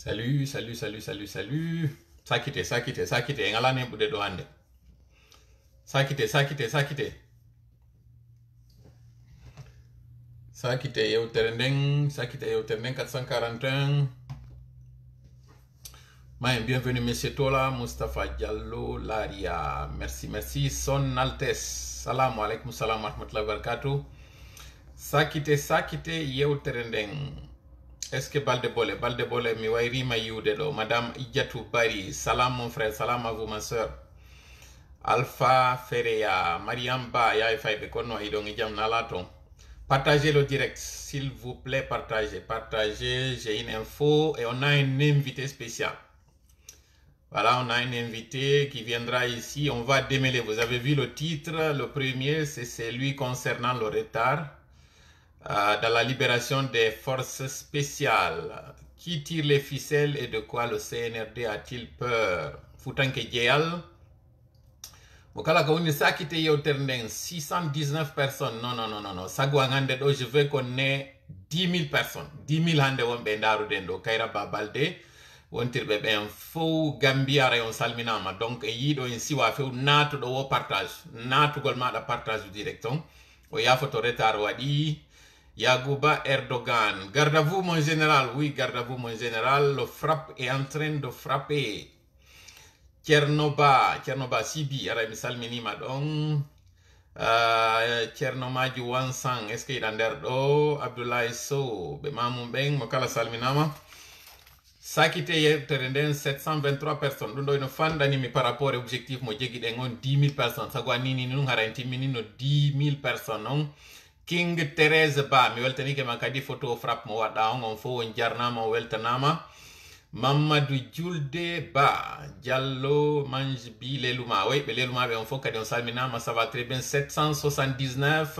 Salut. Sakite. Ngalane bude do hande. Sakite. Sakite yewtere nden 441. Bienvenue Monsieur Tola, Mustafa Diallo, Laria. Merci. Son Altesse. Salamu alaikum, salam wa rahmatullahi wa barakatuh. Sakite yewtere nden. Est-ce que balde bole mi wayrima yiwde do Madame Idjatou Bari. Salam mon frère, salam à vous ma soeur. Alpha Fereya, Mariam Ba, Yaay Faybe kono idon jam nalaton. Partagez le direct, s'il vous plaît, partagez. J'ai une info et on a un invité spécial. Voilà, on a un invité qui viendra ici. On va démêler. Vous avez vu le titre. Le premier, c'est celui concernant le retard dans la libération des forces spéciales. Qui tire les ficelles et de quoi le CNRD a-t-il peur? Foutanke Djeyal. Bokala Kaouni Sakite Yoternden, 619 personnes. Non. Sagwangande do, je veux qu'on ait 10 000 personnes. 10 000 hande won bendaru dendo. Kaira Babalde. Wontirbe ben fo Gambia rayon salminama. Donc yido en siwa feu natu do wo partage. Natu gol ma da partage directon. O ya photo retard wadi. Yagouba Erdogan. Garde à vous mon général. Oui, garde à vous mon général. Le frappe est en train de frapper. Tchernoba Sibi. Arabi salmini madon. Tchernomaju Wansang. Est-ce qu'il y a un Abdoulaye So. Bemamou Beng. Mokala salminama. Sakite Terenden 723 personnes. Dundo ino fan d'animi par rapport à l'objectif mo jegi dengon 10 000 personnes. Sagwa nini nung haranti minino 10 000 personnes. Non? King Therese Ba. Mi weltani ke makadi photo frappe mo wada on fo on jarnama o weltanama. Mamadou Julde Ba. Diallo mange bi leluma. Oui, leluma be on fo kadi on salminama. Ça va très bien. 779.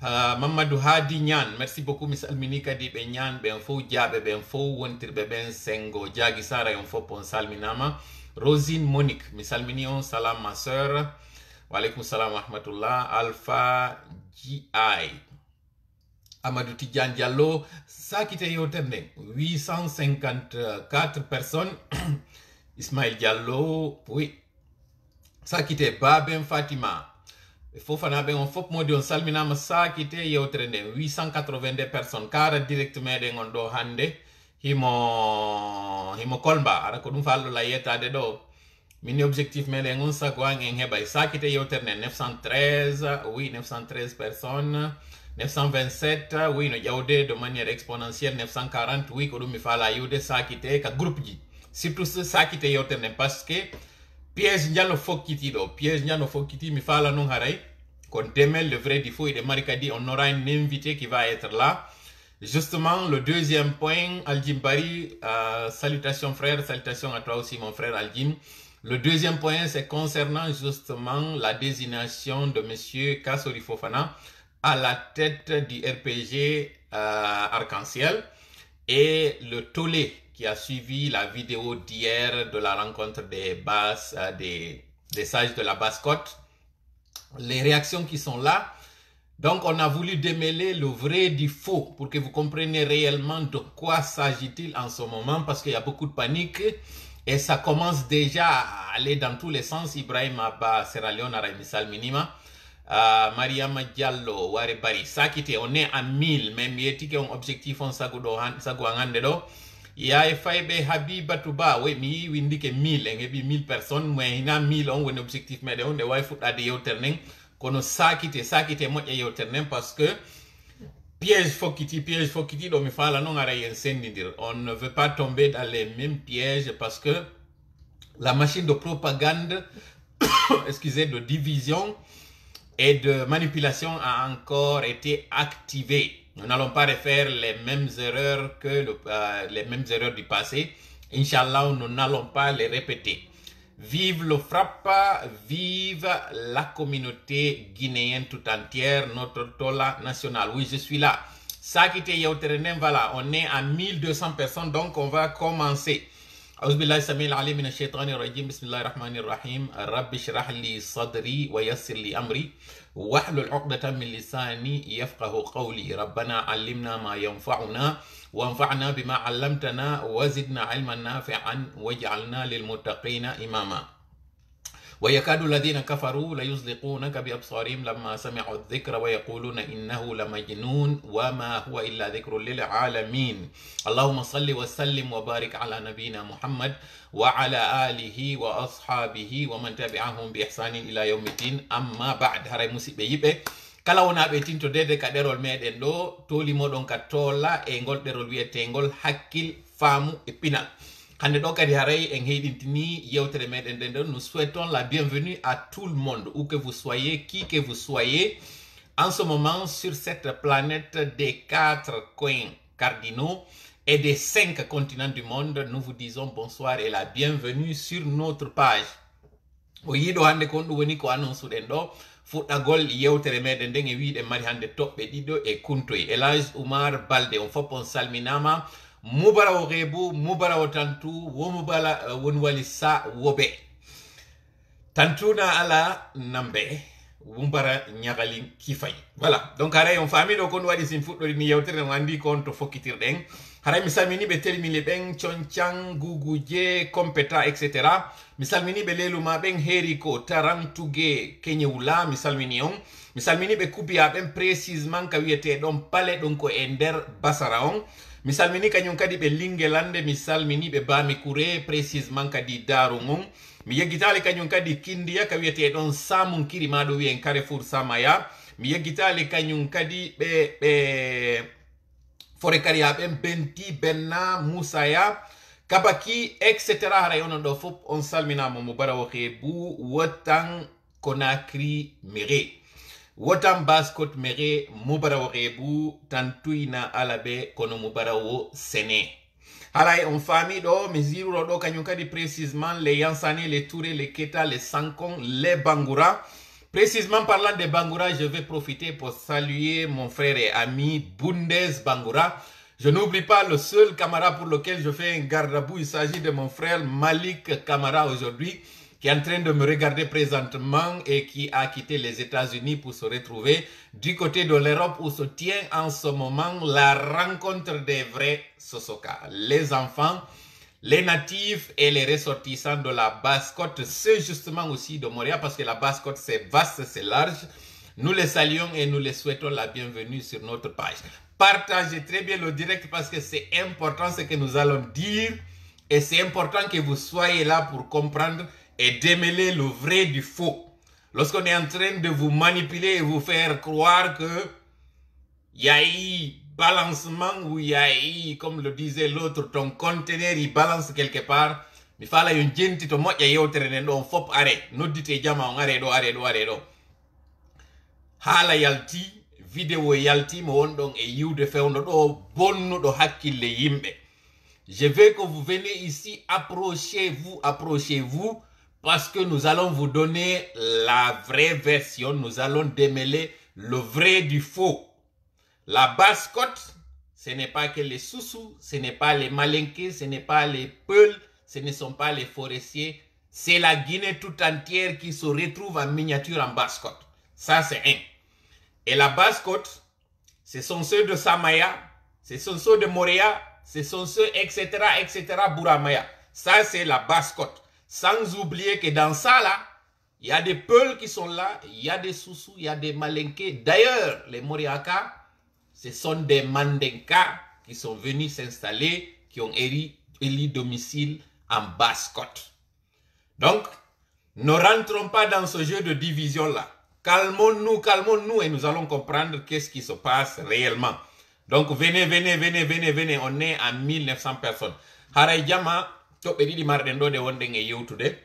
Mamadou Hadi Nyan, merci beaucoup Miss Alminika di be Nyan, ben fo jabe ben fo wontir be ben sengo jagi sara yon fo pon salminama. Rosine Monique, Miss Alminion, salam ma soeur. Wa alaikum salam wa rahmatullah. Alpha GI. Amadou Tidjan Diallo, ça qui te yoterne 854 personnes. Ismaël Diallo, oui. Ça qui te Babem Fatima. Fofana ben on fop modi on salminama sakite yewtrende 882 personnes kara direct meden on do hande himo kolba ara ko dum fallo la yetade do mini objectif meden on sagwa en hebay sakite yewtrende 913 oui 913 personnes 927 oui no jawde de manière exponentielle 940 oui ko dum mi fala yude sakite ka groupe ji surtout ce sakite yewtrende parce que piège njano fokiti mi fala non haray kon demel le vrai du faux et de Marikadi on aura un invité qui va être là. Justement le deuxième point Aljim Bari, salutations frère, salutations à toi aussi mon frère Aljim. Le deuxième point c'est concernant justement la désignation de monsieur Kassori Fofana à la tête du RPG Arc-en-Ciel et le tollé qui a suivi la vidéo d'hier de la rencontre des sages de la Basse-Côte, les réactions qui sont là. Donc on a voulu démêler le vrai du faux pour que vous compreniez réellement de quoi s'agit-il en ce moment, parce qu'il y a beaucoup de panique et ça commence déjà à aller dans tous les sens. Ibrahim Abba, Sierra Leone, Arabi Salminima, Mariam Diallo, Ware Bari, Sakite, on est à 1000, même yétique un objectif on sagouangande do. Ya faybe Habiba Touba, oui, mi windike 1000, et 1000 personnes, mais il y a 1000, on a un objectif, mais on a foot à des yoterning, qu'on a sakite, moi, et yoterning, parce que piège fokiti, donc il faut la non arrêter dire. On ne veut pas tomber dans les mêmes pièges parce que la machine de propagande, excusez, de division et de manipulation a encore été activée. Nous n'allons pas refaire les mêmes erreurs que les mêmes erreurs du passé. Inch'Allah, nous n'allons pas les répéter. Vive le frappe, vive la communauté guinéenne tout entière, notre Tola national. Oui, je suis là. Ça qui était voilà, on est à 1200 personnes, donc on va commencer. أعوذ بالله السميع العليم من الشيطان الرجيم بسم الله الرحمن الرحيم رب اشرح لي صدري ويسر لي أمري واحلل عقدة من لساني يفقه قولي ربنا علمنا ما ينفعنا وانفعنا بما علمتنا وزدنا علما نافعا واجعلنا للمتقين إماما ويكاد الذين كفروا ليزلقونك بأبصارهم لما سمعوا الذكر ويقولون إنه لمجنون وما هو إلا ذكر للعالمين اللهم صل وسلم وبارك على نبينا محمد وعلى آله وأصحابه ومن تبعهم بإحسان إلى يوم الدين أما بعد هراي musiɓe yiɓe kala wonaɓe tintodede ka ɗerol meɗen ɗo tolimoɗon ka tolla e ngol ɗerol wiyetegol hakkil faamu e pinal hande ɗo kadi haray en heɗintini yewtere meɗen nden nous souhaitons la bienvenue à tout le monde où que vous soyez, qui que vous soyez en ce moment sur cette planète des 4 coins cardinaux et des 5 continents du monde. Nous vous disons bonsoir et la bienvenue sur notre page. O yiɗo hande ko ɗum woni ko annonsuɗen ɗo fuɗɗagol yewtere meɗen nden e wiɗen mari hande toɓɓe ɗiɗo e kuntoye Elhadji Oumar Balde on fof on salminama mubarawo rebu mubarawo tantu wo mubala won wali sa wobe tantuna ala nambe wumbara nyagali kifay voilà donc haray on fami do kon wadi sin fuddori ni yewtere no andi kon to fokkitirden haray mi salmini be telmini ben chonchang guguje competa etc mi salmini be leluma ben heri ko tarantuge kenyewula mi salmini on mi salmini be kubiya ben précisément ka wiete don pale don ko e nder basara on mi salmini kañum kadi ɓe Linguelande mi salmini ɓe Bami Kouré précisément kadi Darou Ngom mi yeggitali kañum kadi Kindiya ka wiyete ɗon Samunkiri maɗo wiyen Carrefour Samaya mi yeggitali kañum kadi ɓe Fore Kariya ɓen Benti Benna Mousaya Kabaki etc haray onon ɗo fof on salminama mo barawo Hebu Wotan Conakry Méré Wotan Baskot Mere mubarawo rebu tantuina alabe kono mubarawo sene haray on fami do mi ziruro do kanyum kadi précisément les Yansane, les Touré, les Keta, les Sankon, les Bangoura. Précisément parlant des Bangoura, je vais profiter pour saluer mon frère et ami Bundez Bangoura. Je n'oublie pas le seul camarade pour lequel je fais un garde-à-bout, il s'agit de mon frère Malik Kamara aujourd'hui, qui est en train de me regarder présentement et qui a quitté les États-Unis pour se retrouver du côté de l'Europe où se tient en ce moment la rencontre des vrais Sosoka. Les enfants, les natifs et les ressortissants de la Basse-Côte, c'est justement aussi de Montréal parce que la Basse-Côte c'est vaste, c'est large. Nous les saluons et nous les souhaitons la bienvenue sur notre page. Partagez très bien le direct parce que c'est important ce que nous allons dire et c'est important que vous soyez là pour comprendre et démêler le vrai du faux. Lorsqu'on est en train de vous manipuler et vous faire croire que il y a eu balancement ou il y a eu, comme le disait l'autre, ton conteneur il balance quelque part, il faut aller une gente to mo ya yewtere on fop arrêt no dite jama on arrêt do hala yalti vidéo yalti mo wondon e yiwde fewno do bonno do hakkille yimbe. Je veux que vous venez ici, approchez-vous parce que nous allons vous donner la vraie version, nous allons démêler le vrai du faux. La Basse-Côte, ce n'est pas que les Soussous, ce n'est pas les Malinqués, ce n'est pas les Peuls, ce ne sont pas les forestiers, c'est la Guinée tout entière qui se retrouve en miniature en Basse-Côte. Ça c'est un. Et la Basse-Côte, ce sont ceux de Samaya, ce sont ceux de Moréa, ce sont ceux etc. Bouramaya. Ça c'est la Basse-Côte. Sans oublier que dans ça là, il y a des Peuls qui sont là, il y a des Soussous, il y a des Malinqués. D'ailleurs, les Moriaka, ce sont des Mandenka qui sont venus s'installer, qui ont élu domicile en Basse-Côte. Donc, ne rentrons pas dans ce jeu de division là. Calmons-nous et nous allons comprendre qu'est-ce qui se passe réellement. Donc, venez, on est à 1900 personnes. Haray Jama, toɓɓe ɗiɗi marɗen ɗo de wonɗen e yewtude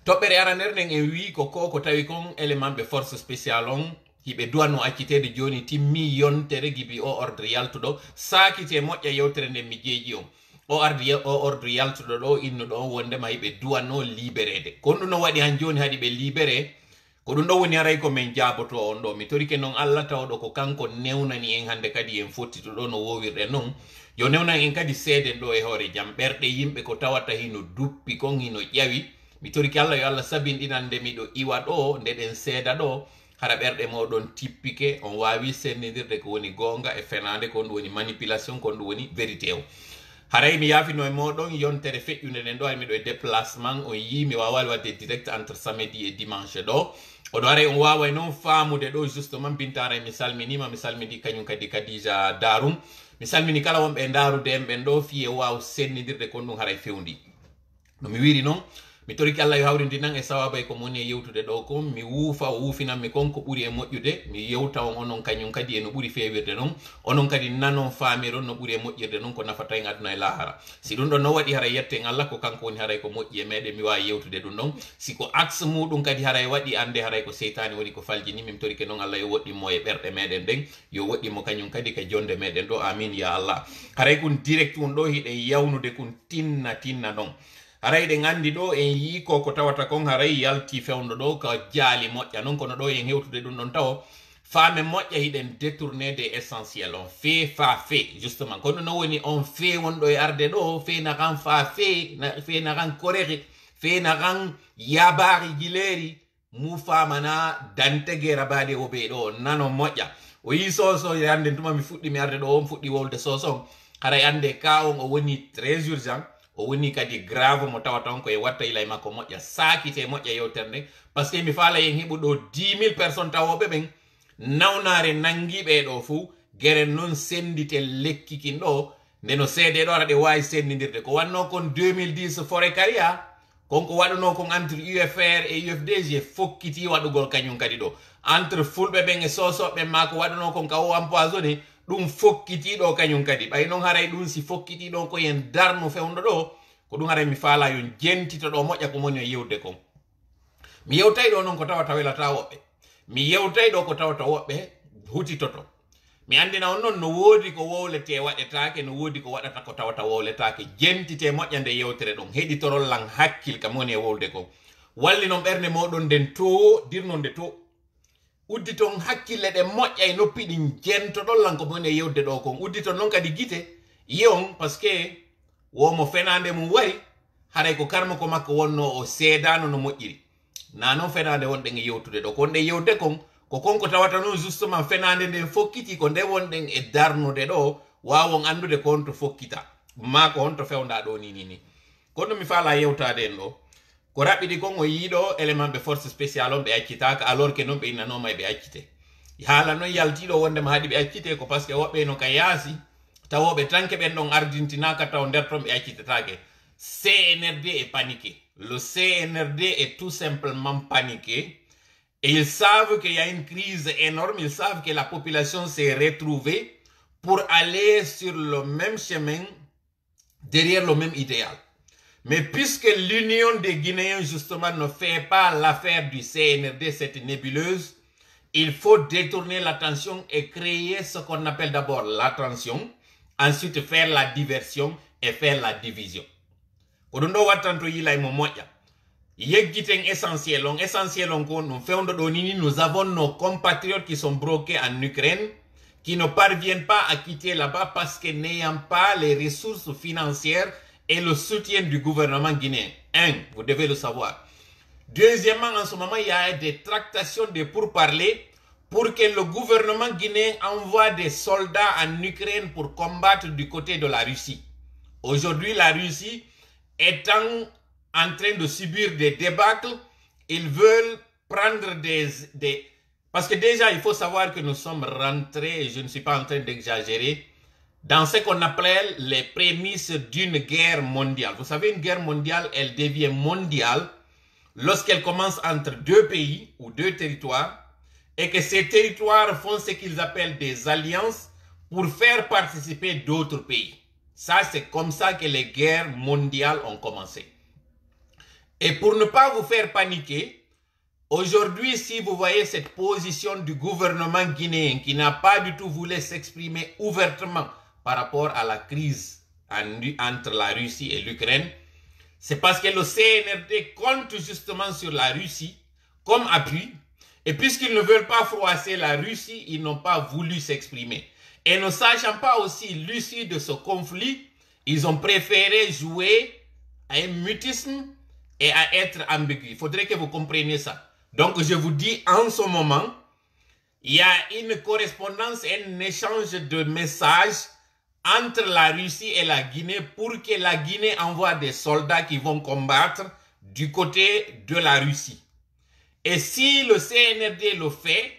toɓɓere aranerɗen e wi ko tawi kon élément ɓe force spécial on hiɓe duwanno accitede joni timmi yontere gibi o ordre yaltuɗo sakite moƴƴa yewtere nden mi jeeji on o ordre yaltuɗo ɗo innuɗo on wondema hiɓe duwanno libérede kon ɗum no waɗi han joni haɗi ɓe libéré ko ɗum ɗo woni haray ko min jaboto on ɗo mi torike noon Allah tawɗo ko kanko newnani en hande kadi en fottito ɗo no wowirɗe noon yo newnan en kadi seeden ɗo e hoore jam ɓerɗe yimɓe ko tawata hino duppi kon hino ƴawi mi toriki Allah yo Allah sabinɗinan nde miɗo iwa ɗo ndeɗen seeda ɗo hara ɓerɗe moɗon tippike on wawi sendidirde ko woni gonga e fenade ko ɗum woni manipulation ko ɗum woni vérité o haray mi yafino e moɗon yontere feƴƴude nden ɗo hay miɗo e déplacement on yi mi wawali wadde direct entre samedi et dimanche ɗo oɗo aray on wawa noon famude ɗo justement bintara mi salminima mi salmini kañum kadi Khadija Darum mi salmini kala wonɓe darude en ɓen ɗo fiye waw sennidirde kon ɗum haray fewndi no mi wiri noon mi toriki Allah yo hawrindinan e sawabay ko moni e yewtude ɗo ko mi wuufa o wuufinanmi kon ko ɓuri e moƴƴude mi yewta on onon kañum kadi e no ɓuri fewirde noon onon kadi nanon famiron no ɓuri e moƴƴirde noon ko nafata en aduna e lahara si ɗum ɗon no waɗi haray yetten Allah ko kanko woni haray ko moƴƴi e meɗen mi wawi yewtude ɗum ɗon siko axe muɗum kadi haray waɗi ande haray ko seytani woni ko faljini mi torike noon Allah yo woɗɗinmo e ɓerɗe meɗen ɗen yo woɗɗinmo kañum kadi ka jonde meɗen ɗo amin ya Allah haray kun direct on ɗo hiɗen yawnude kun tinna noon haray ɗen andi ɗo en yi ko tawata kon haray yalti fewndo ɗo ka jaali moƴƴa non kono ɗo en hewtude ɗum ɗon taw faamen moƴƴa hiɗen détourné des essentiel on fait fa fait justement kono no woni on fait wonɗo e arde ɗo fait nakan fa fait nakan koreki fait nakan yabari gileri mu famana dantege rabade o ɓe ɗo nano moƴƴa o yi soso yande tuma mi fuɗɗi mi arde ɗo on fuɗɗi wolde soson haray ande ka on o woni très urgent o woni kadi grave mo tawata on koye watta ilay makko moƴƴa sakite moƴƴa yewtere nde par ce que mi faala yen heɓu ɗo 10 000 personnes tawoɓe ɓen nawnare nangiɓe ɗo fuu gueren noon sendite lekkikin ɗo ndeno seede ɗo ara ɗe wawi sendidirde ko wanno kon 2010 forêt karia konko waɗuno kon entre UFR et UFDG fokkiti waɗugol kañum kadi ɗo entre fulɓe ɓen e sosoɓe ma ko waɗuno kon ka o empoisonné ɗum fokkitiɗo kañum kadi ɓay noon haray ɗum si fokkitiɗo ko yen darnu fewndo ɗo ko ɗum haray mi faala yon jentito ɗo moƴƴa ko moni o yewde kon mi yewtay ɗo noon ko tawata welata woɓɓe mi yewtay ɗo ko tawata woɓɓe hutitoto mi andina on noon no woodi ko wowlete waɗetake no woodi ko waɗata ko tawata wowletake jentite moƴƴa nde yewtere ɗon heɗitorol lan hakkil kam woni e wowde kon walli noon ɓernde moɗon nden to dirnonde to uddi ton hakkille ɗe moƴƴa e noppi ɗin jentoɗollan ko moni e yewde ɗo kon uddi ton noon kadi gite yiyon par ce que womo fenande mum wari haray ko karma ko makko wonno o seedano no moƴƴiri na noon fenande wonɗen e yewtude ɗo kon ɗe yewde kon ko konko tawata noon justement fenande nden fokkiti ko nde wonɗen e darnude ɗo wawon andude ko honto fokkita ma ko honto fewnda ɗo ni kono mi faala yewtade en ɗo ko raɓɓiɗi kon o yiiɗo élément ɓe force spécial on ɓe accitaka alors que noon ɓe innanoma ɓe accite haala noon yaltiɗo wondema haɗi ɓe accite ko par ce que woɓɓe no ka yaasi tawoɓe tanke ɓen ɗon ardintinaka taw nder ton ɓe accitetake CNRD est paniqué le CNRD est tout simplement paniqué et ils savent qu'il y a une crise énorme ils savent que la population s'est retrouvée pour aller sur le même chemin derrière le même idéal. Mais puisque l'Union des Guinéens, justement, ne fait pas l'affaire du CNRD, cette nébuleuse, il faut détourner l'attention et créer ce qu'on appelle d'abord l'attention, ensuite faire la diversion et faire la division. Nous avons nos compatriotes qui sont bloqués en Ukraine, qui ne parviennent pas à quitter là-bas parce que n'ayant pas les ressources financières et le soutien du gouvernement guinéen. Vous devez le savoir. Deuxièmement, en ce moment, il y a des tractations de pourparlers pour que le gouvernement guinéen envoie des soldats en Ukraine pour combattre du côté de la Russie. Aujourd'hui, la Russie étant en train de subir des débâcles, ils veulent prendre des... Parce que déjà, il faut savoir que nous sommes rentrés, et je ne suis pas en train d'exagérer, dans ce qu'on appelle les prémices d'une guerre mondiale. Vous savez, une guerre mondiale, elle devient mondiale lorsqu'elle commence entre deux pays ou deux territoires et que ces territoires font ce qu'ils appellent des alliances pour faire participer d'autres pays. Ça, c'est comme ça que les guerres mondiales ont commencé. Et pour ne pas vous faire paniquer, aujourd'hui, si vous voyez cette position du gouvernement guinéen qui n'a pas du tout voulu s'exprimer ouvertement par rapport à la crise entre la Russie et l'Ukraine, c'est parce que le CNRD compte justement sur la Russie comme appui. Et puisqu'ils ne veulent pas froisser la Russie, ils n'ont pas voulu s'exprimer. Et ne sachant pas aussi l'issue de ce conflit, ils ont préféré jouer à un mutisme et à être ambigu. Il faudrait que vous compreniez ça. Donc je vous dis, en ce moment, il y a une correspondance, un échange de messages entre la Russie et la Guinée pour que la Guinée envoie des soldats qui vont combattre du côté de la Russie. Et si le CNRD le fait,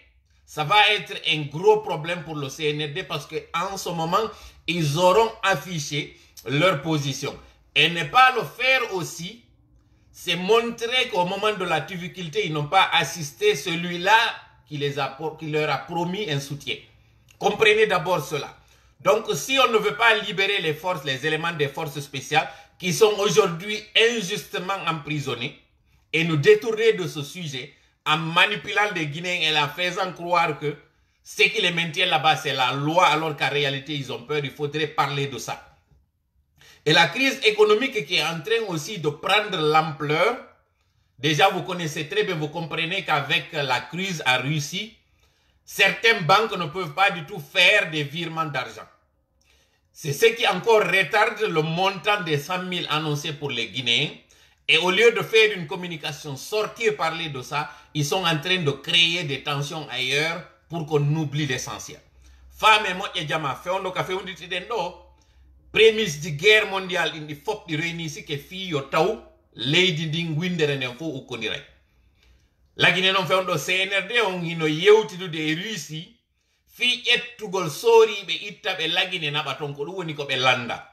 ça va être un gros problème pour le CNRD parce qu'en ce moment, ils auront affiché leur position. Et ne pas le faire aussi, c'est montrer qu'au moment de la difficulté, ils n'ont pas assisté celui-là qui leur a promis un soutien. Comprenez d'abord cela. Donc, si on ne veut pas libérer les forces, les éléments des forces spéciales qui sont aujourd'hui injustement emprisonnés et nous détourner de ce sujet en manipulant les Guinéens et en faisant croire que ce qui les maintient là-bas, c'est la loi, alors qu'en réalité, ils ont peur, il faudrait parler de ça. Et la crise économique qui est en train aussi de prendre l'ampleur, déjà vous connaissez très bien, vous comprenez qu'avec la crise en Russie, certaines banques ne peuvent pas du tout faire des virements d'argent. C'est ce qui encore retarde le montant des 100 000 annoncés pour les Guinéens. Et au lieu de faire une communication, sortir parler de ça, ils sont en train de créer des tensions ailleurs pour qu'on oublie l'essentiel. Femme et moi, Yajama, fait on café on dit prémisse de guerre mondiale indi fop di réunir ici que fi yo taw leydi din windere nen fo ukkondiray. La Guinée non fewndo CNRD on hino yewtitude e Russie fi ƴettugol sooriɓe itta ɓe lagine naɓa ton ko ɗum woni ko ɓe landa.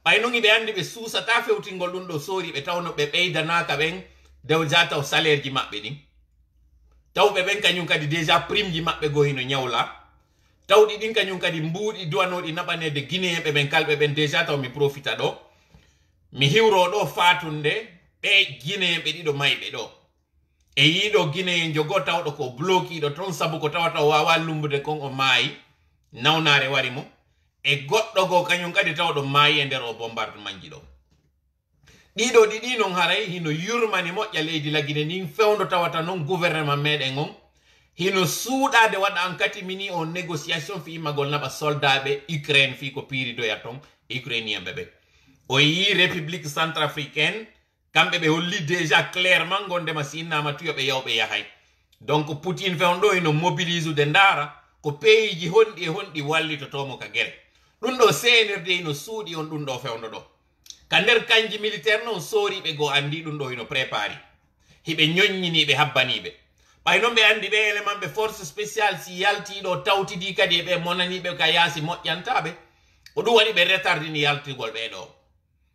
ɓay non ɓe andi ɓe suusata fewtingol ɗum ɗo sooriɓe tawno ɓe ɓeydanaka ɓen dew jataw salaire ji maɓɓe ɗin tawɓe ɓen kañum kadi déjà prime ji maɓɓe go hino ñawla tawɗi ɗin kañum kadi mbuuɗi duwanoɗi naɓanede guinéenɓe ɓen kalɓe ɓen déjà taw mi profita ɗo mi hiwro ɗo fatunde ɓe guinéenɓe ɗiɗo mayɓe ɗo e yiɗo guinéen jogo tawɗo ko bloquiɗo ton sabu ko tawata o wawa lumbude kon o maayi nawnare wari mo e goɗɗo go kañum kadi tawɗo maayi e nder o bombardement ji ɗo ɗiɗo ɗiɗi non haray hino yurmani moƴƴa leydi la Guinée nin fewndo tawata noon gouvernement meɗen on hino suuɗade waɗa en katimini o négociation fi immagol naɓa soldaɓe Ukraine fi ko piiridoya ton ukrainien ɓe o yi république centrafricaine kamɓe ɓe holli déjà clairement gondema si innama tuyo ɓe yawɓe yahay donc Poutine fewn ɗo eno mobilise ude ndaara ko pays ji honɗi e honɗi wallitotomo ka guere ɗum ɗo CNRD ino suuɗi on ɗum ɗo fewndo ɗo ka nder kanji militaire noon sooriɓe go andi ɗum ɗo ino préparé hiɓe ñoññiniɓe habbaniɓe ɓay noon ɓe andi ɓe élément ɓe force spéciale si yaltiɗo tawtidi kadi e ɓe monaniɓe ka yaasi moƴƴantaɓe ko ɗum waɗi ɓe retardini yaltigol ɓeɗo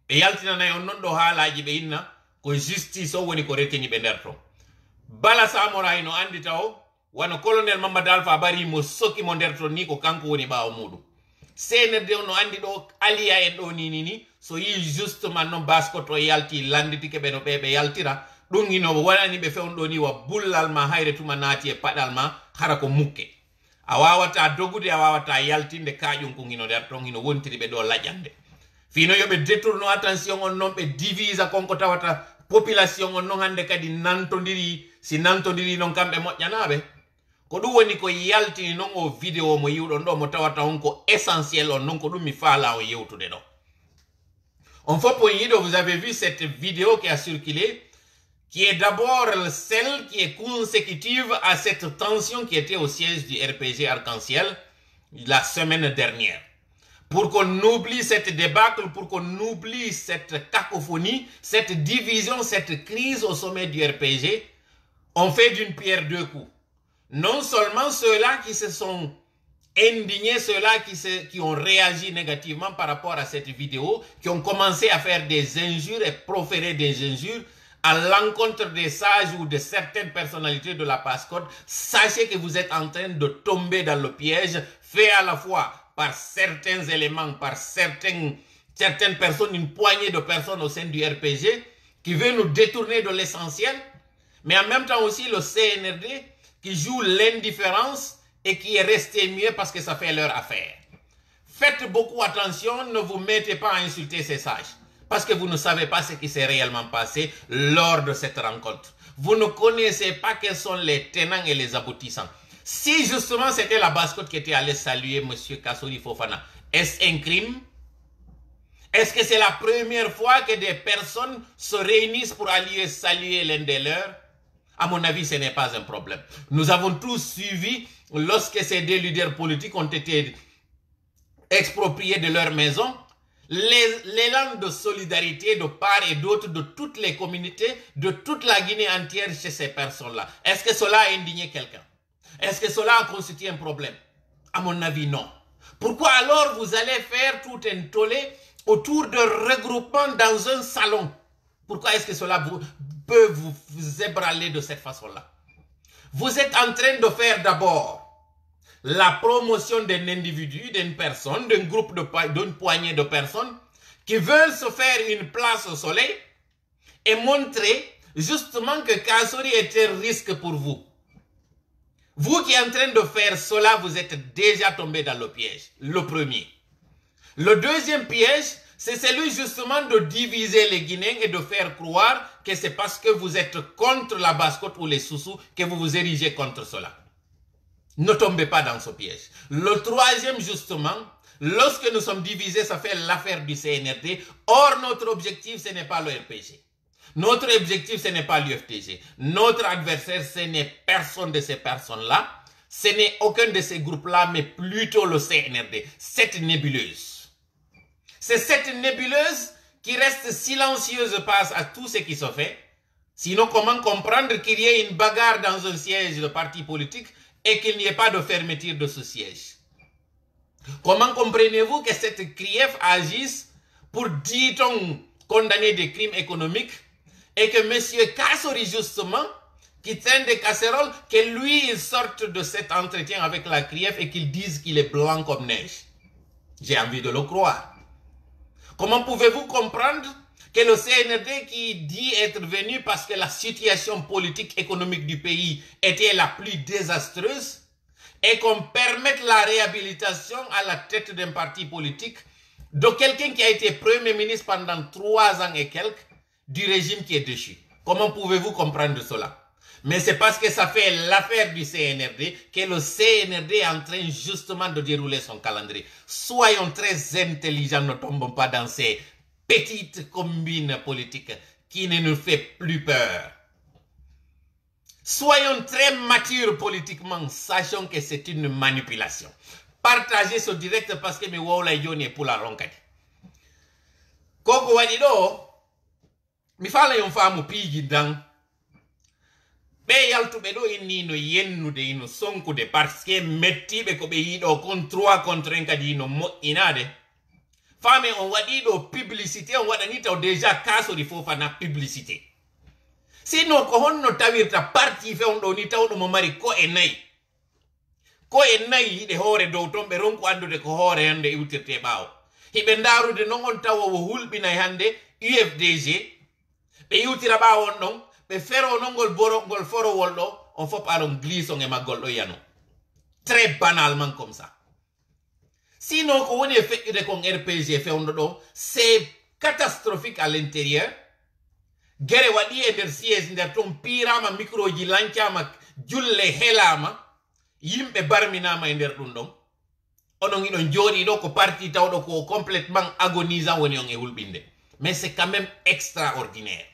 ɓe yaltinanayi on noon ɗo haalaji ɓe inna ko justice o woni ko retiniɓe nder ton Bala Samora no andi taw wano colonel Mamadou Alpha Bari mo sokimo nder ton ni ko kanko woni ɓawo muɗum CNRD no andi ɗo aliya en ɗo ni so yi justement noon baskoto yalti landitike ɓe no ɓe yaltira ɗum hino waɗani ɓe fewnɗo ni wa bullal ma hayre tuma naati e paɗal ma hara ko mukke a wawata dogude a wawata yaltinde kaƴum ko hino nder ton hino wontiri ɓe ɗo laƴande fino yoɓe détourno attention on noon ɓe divisa konko tawata population on noon hande kadi nantodiri si nantodiri noon kamɓe moƴƴanaɓe ko ɗum woni ko yaltini noon o vidéo mo yiwɗon ɗo mo tawata on ko essentiel on noon ko ɗum mi faala o yewtude ɗo on fof on yiɗo vous avez vu cette vidéo qui a circulé qui est d'abord celle qui est consécutive à cette tension qui était au siège du RPG Arc-en-Ciel la semaine dernière. Pour qu'on oublie cette débâcle, pour qu'on oublie cette cacophonie, cette division, cette crise au sommet du RPG, on fait d'une pierre deux coups. Non seulement ceux-là qui se sont indignés, ceux-là qui ont réagi négativement par rapport à cette vidéo, qui ont commencé à faire des injures et proférer des injures, à l'encontre des sages ou de certaines personnalités de la Passe-Côte, sachez que vous êtes en train de tomber dans le piège fait à la fois par certains éléments, par certaines personnes, une poignée de personnes au sein du RPG qui veut nous détourner de l'essentiel, mais en même temps aussi le CNRD qui joue l'indifférence et qui est resté mieux parce que ça fait leur affaire. Faites beaucoup attention, ne vous mettez pas à insulter ces sages. Parce que vous ne savez pas ce qui s'est réellement passé lors de cette rencontre. Vous ne connaissez pas quels sont les tenants et les aboutissants. Si justement c'était la Basse-Côte qui était allée saluer M. Kassori Fofana, est-ce un crime? Est-ce que c'est la première fois que des personnes se réunissent pour aller saluer l'un des leurs? À mon avis, ce n'est pas un problème. Nous avons tous suivi lorsque ces deux leaders politiques ont été expropriés de leur maison, l'élan de solidarité de part et d'autre de toutes les communautés, de toute la Guinée entière chez ces personnes-là. Est-ce que cela a indigné quelqu'un? Est-ce que cela a constitué un problème? À mon avis, non. Pourquoi alors vous allez faire tout un tollé autour de regroupement dans un salon? Pourquoi est-ce que cela peut vous ébranler de cette façon-là? Vous êtes en train de faire d'abord la promotion d'un individu, d'une personne, d'un groupe, d'une poignée de personnes qui veulent se faire une place au soleil et montrer justement que Kassori est un risque pour vous. Vous qui êtes en train de faire cela, vous êtes déjà tombé dans le piège. Le premier. Le deuxième piège, c'est celui justement de diviser les Guinéens et de faire croire que c'est parce que vous êtes contre la Basse-Côte ou les Soussous que vous vous érigez contre cela. Ne tombez pas dans ce piège. Le troisième, justement, lorsque nous sommes divisés, ça fait l'affaire du CNRD. Or, notre objectif, ce n'est pas le RPG. Notre objectif, ce n'est pas l'UFTG. Notre adversaire, ce n'est personne de ces personnes-là. Ce n'est aucun de ces groupes-là, mais plutôt le CNRD. Cette nébuleuse. C'est cette nébuleuse qui reste silencieuse face à tout ce qui se fait. Sinon, comment comprendre qu'il y ait une bagarre dans un siège de parti politique et qu'il n'y ait pas de fermeture de ce siège? Comment comprenez-vous que cette CRIEF agisse pour, dit-on, condamner des crimes économiques et que M. Kassori, justement, qui traîne des casseroles, que lui, il sorte de cet entretien avec la CRIEF et qu'il dise qu'il est blanc comme neige? J'ai envie de le croire. Comment pouvez-vous comprendre que le CNRD qui dit être venu parce que la situation politique économique du pays était la plus désastreuse et qu'on permette la réhabilitation à la tête d'un parti politique de quelqu'un qui a été Premier ministre pendant 3 ans et quelques du régime qui est déchu? Comment pouvez-vous comprendre cela? Mais c'est parce que ça fait l'affaire du CNRD que le CNRD est en train justement de dérouler son calendrier. Soyons très intelligents, ne tombons pas dans ces petites combines politiques qui ne nous fait plus peur. Soyons très matures politiquement, sachant que c'est une manipulation. Partagez ce direct parce que mes wawla yoni pour la ronkati. Koko wadido, mi fala yon famu pigi dang. Be yaltuɓe ɗo inni no yennude ino sonkude parce que mettiɓe ko ɓe yiɗo kon 3 contre 1 kadi ino moƴƴinade. Fami on waɗi ɗo publicité, on waɗani taw déjà Kassori Fofana publicité. Sino ko honno tawirta parti fewɗo ni tawɗo mo mari ko e nayi. Ko e nayi yiɗe hoore dow ton ɓe ronku andude ko hoore hande iwtirte ɓaawo. Hiɓe ndarude non on tawa wo hulɓinay hande UFDG. Ɓe iwtira ɓaawon ɗon. Ɓe fero nongol borongol forowol ɗo on fop aɗon glison e maggol ɗo yano. Très banalement comme ça. Sinon ko woni e feƴƴude kon RPG fewndo ɗo, c'est catastrophique à l'intérieur. Gere waɗi e nder siège nder ton pirama microji lancama julle helama yimɓe barminama e nder ɗum ɗon. Onon iɗon jooɗi ɗo ko parti tawɗo ko complètement agonisant woni on e hulɓinde. Mais c'est quand même extraordinaire.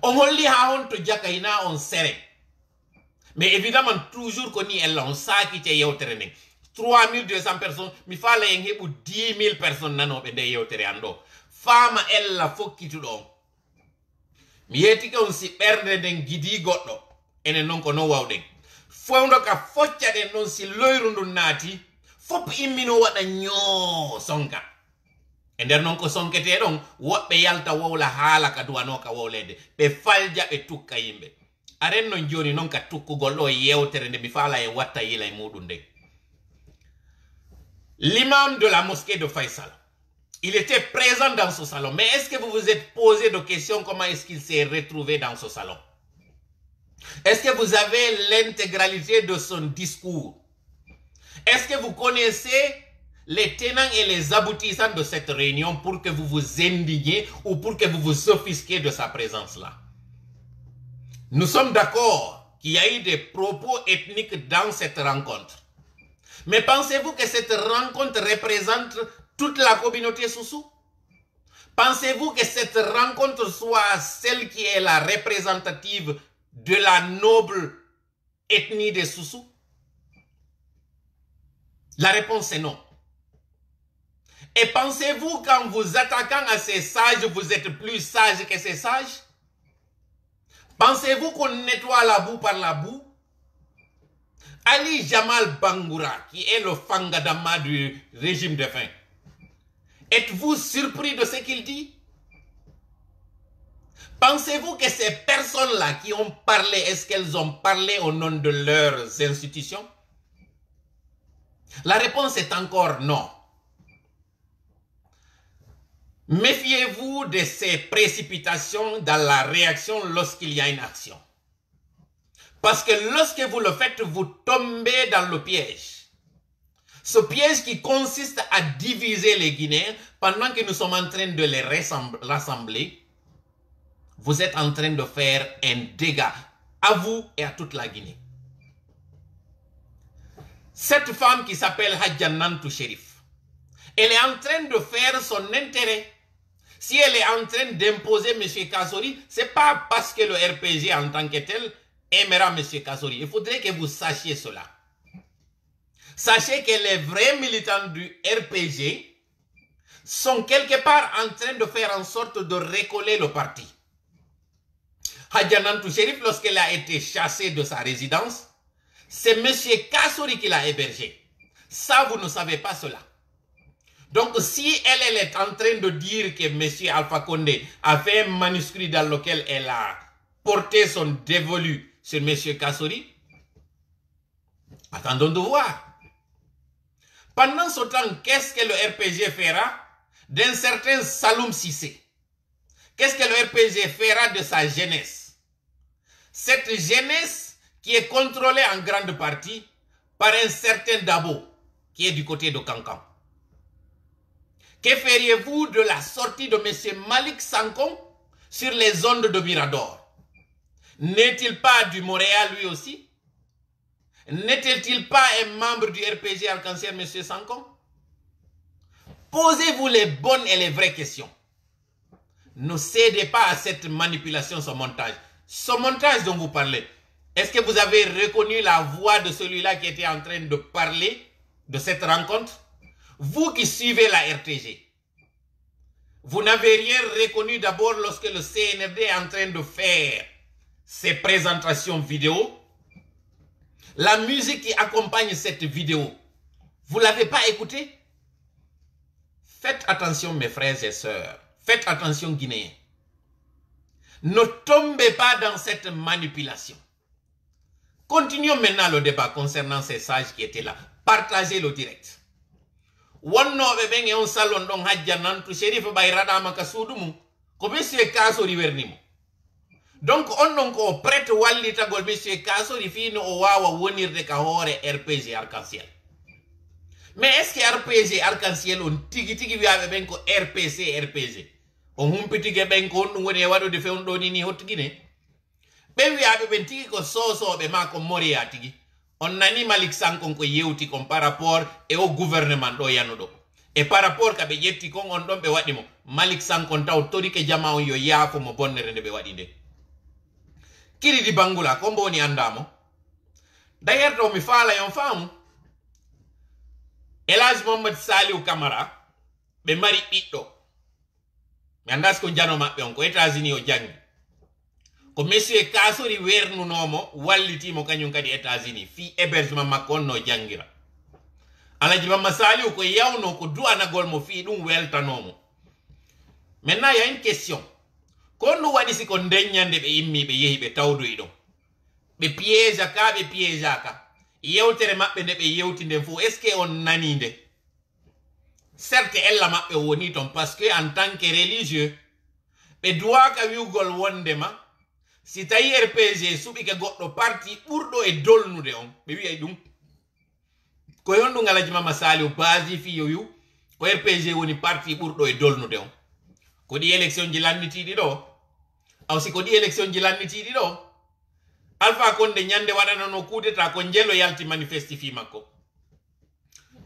On holli ha on to jaka hina on sere. Mais évidemment toujours ko ni ella on sakite yewtere nden. 3200 personnes, mi fala en heɓu 10 000 personnes nanoɓe nde yewtere an ɗo. Fama ella fokkituɗo on. Mi yetike on si ɓernde nden gidi goɗɗo. Enen non ko non wawɗen. Fewndo ka focca ɗen non si loyru ndun naati. Fop immino waɗa ñoo sonka. E nder non ko sonkete ɗon woɓɓe yalta wowla haala ka duwano ka wowlede ɓe falja ɓe tukka yimɓe. Aren non joni non ka tukkugol ɗo yewtere nde mi faala e watta yila e muɗum nde. L'imam de la mosquée de Faisal, il était présent dans ce salon. Mais est-ce que vous vous êtes posé de questions comment est-ce qu'il s'est retrouvé dans ce salon? Est-ce que vous avez l'intégralité de son discours? Est-ce que vous connaissez les tenants et les aboutissants de cette réunion pour que vous vous indigniez ou pour que vous vous offusquiez de sa présence-là? Nous sommes d'accord qu'il y a eu des propos ethniques dans cette rencontre. Mais pensez-vous que cette rencontre représente toute la communauté Soussou? Pensez-vous que cette rencontre soit celle qui est la représentative de la noble ethnie des Soussou? La réponse est non. Et pensez-vous qu'en vous attaquant à ces sages, vous êtes plus sage que ces sages? Pensez-vous qu'on nettoie la boue par la boue? Ali Jamal Bangoura, qui est le Fangadama du régime de faim, êtes-vous surpris de ce qu'il dit? Pensez-vous que ces personnes-là qui ont parlé, est-ce qu'elles ont parlé au nom de leurs institutions? La réponse est encore non. Méfiez-vous de ces précipitations dans la réaction lorsqu'il y a une action. Parce que lorsque vous le faites, vous tombez dans le piège. Ce piège qui consiste à diviser les Guinéens pendant que nous sommes en train de les rassembler. Vous êtes en train de faire un dégât à vous et à toute la Guinée. Cette femme qui s'appelle Hadjanantou Chérif, elle est en train de faire son intérêt. Si elle est en train d'imposer M. Kassori, ce n'est pas parce que le RPG en tant que tel aimera M. Kassori. Il faudrait que vous sachiez cela. Sachez que les vrais militants du RPG sont quelque part en train de faire en sorte de recoller le parti. Hadjanantou Chérif, lorsqu'elle a été chassée de sa résidence, c'est M. Kassori qui l'a hébergée. Ça, vous ne savez pas cela. Donc, si elle est en train de dire que M. Alpha Condé a fait un manuscrit dans lequel elle a porté son dévolu sur M. Kassori, attendons de voir. Pendant ce temps, qu'est-ce que le RPG fera d'un certain Saloum Cissé? Qu'est-ce que le RPG fera de sa jeunesse? Cette jeunesse qui est contrôlée en grande partie par un certain Dabo qui est du côté de Kankan. Que feriez-vous de la sortie de M. Malik Sankon sur les ondes de Mirador? N'est-il pas du Montréal lui aussi? N'était-il pas un membre du RPG Arc-en-Ciel, M. Sankon? Posez-vous les bonnes et les vraies questions. Ne cédez pas à cette manipulation, ce montage. Ce montage dont vous parlez, est-ce que vous avez reconnu la voix de celui-là qui était en train de parler de cette rencontre? Vous qui suivez la RTG, vous n'avez rien reconnu d'abord lorsque le CNRD est en train de faire ses présentations vidéo. La musique qui accompagne cette vidéo, vous ne l'avez pas écoutée? Faites attention mes frères et sœurs, faites attention Guinéens. Ne tombez pas dans cette manipulation. Continuons maintenant le débat concernant ces sages qui étaient là. Partagez le direct. Wonnoɓe ɓen e on salon ɗon Hadjanantou Chérif ɓayraɗama ka suudu mum ko monsieur Kassori wernimo. Donc on ɗon ko prête wallitagol monsieur Kassori fino o wawa wonirde ka hoore RPG Arc-en-Ciel. Mais est-ce que RPG Arc-en-Ciel on tigi tigi wiyaɓe ɓen ko RPC RPG on humpitike ɓen ko on ɗum woni e waɗude fewno ɗo ni hotto Guinée? ɓe wiyaɓe ɓen tigi ko sosoɓe ma ko Moria tigi. On nani Malik Sankon ko yewti kon par rapport et au gouvernement do yanudo. Et par rapport ka be yetti kon on don be wadi mo Malik Sankon taw tori ke jama on yo yaafo mo bonnere nde be wadi nde. Kiri di Bangula ko mboni andamo. D'ailleurs do mi faala yon faamu. Elhaj Mohamed Saliou Camara be mari ɓiɗɗo. Mi andas ko jano mabbe on ko États-Unis o jangi. Ko monsieur Kassori wernunomo wallitimo kañum kadi États-Unis fi hébergement makko on no jangira. Alhaji Mamma Saliou ko yawno ko du'anagol mo fi ɗum weltanomo. Maintenant il y a une question. Kon no waɗi siko ndeññande ɓe immi ɓe yehi ɓe tawdoyi ɗon. Ɓe piéja ka ɓe piéja ka. Yewtere maɓɓe nde ɓe yewti nden fo est ce que on nani nde? Certes ella maɓɓe woni ton parce que en tant que religieux ɓe duwaka wiwgol wondema si tawi RPG suɓi ke goɗɗo parti ɓurɗo e dolnude on ɓe wi'ay ɗum ko yon ɗum Alhaji Mamma Saliou basi fiyo wiw ko RPG woni parti ɓurɗo e dolnude on ko ɗi élection ji lannitiɗi ɗo aw si ko ɗi élection ji lannitiɗi ɗo Alpha Condé nyande wadana no coup d'état ko njelo yalti manifestifi mako.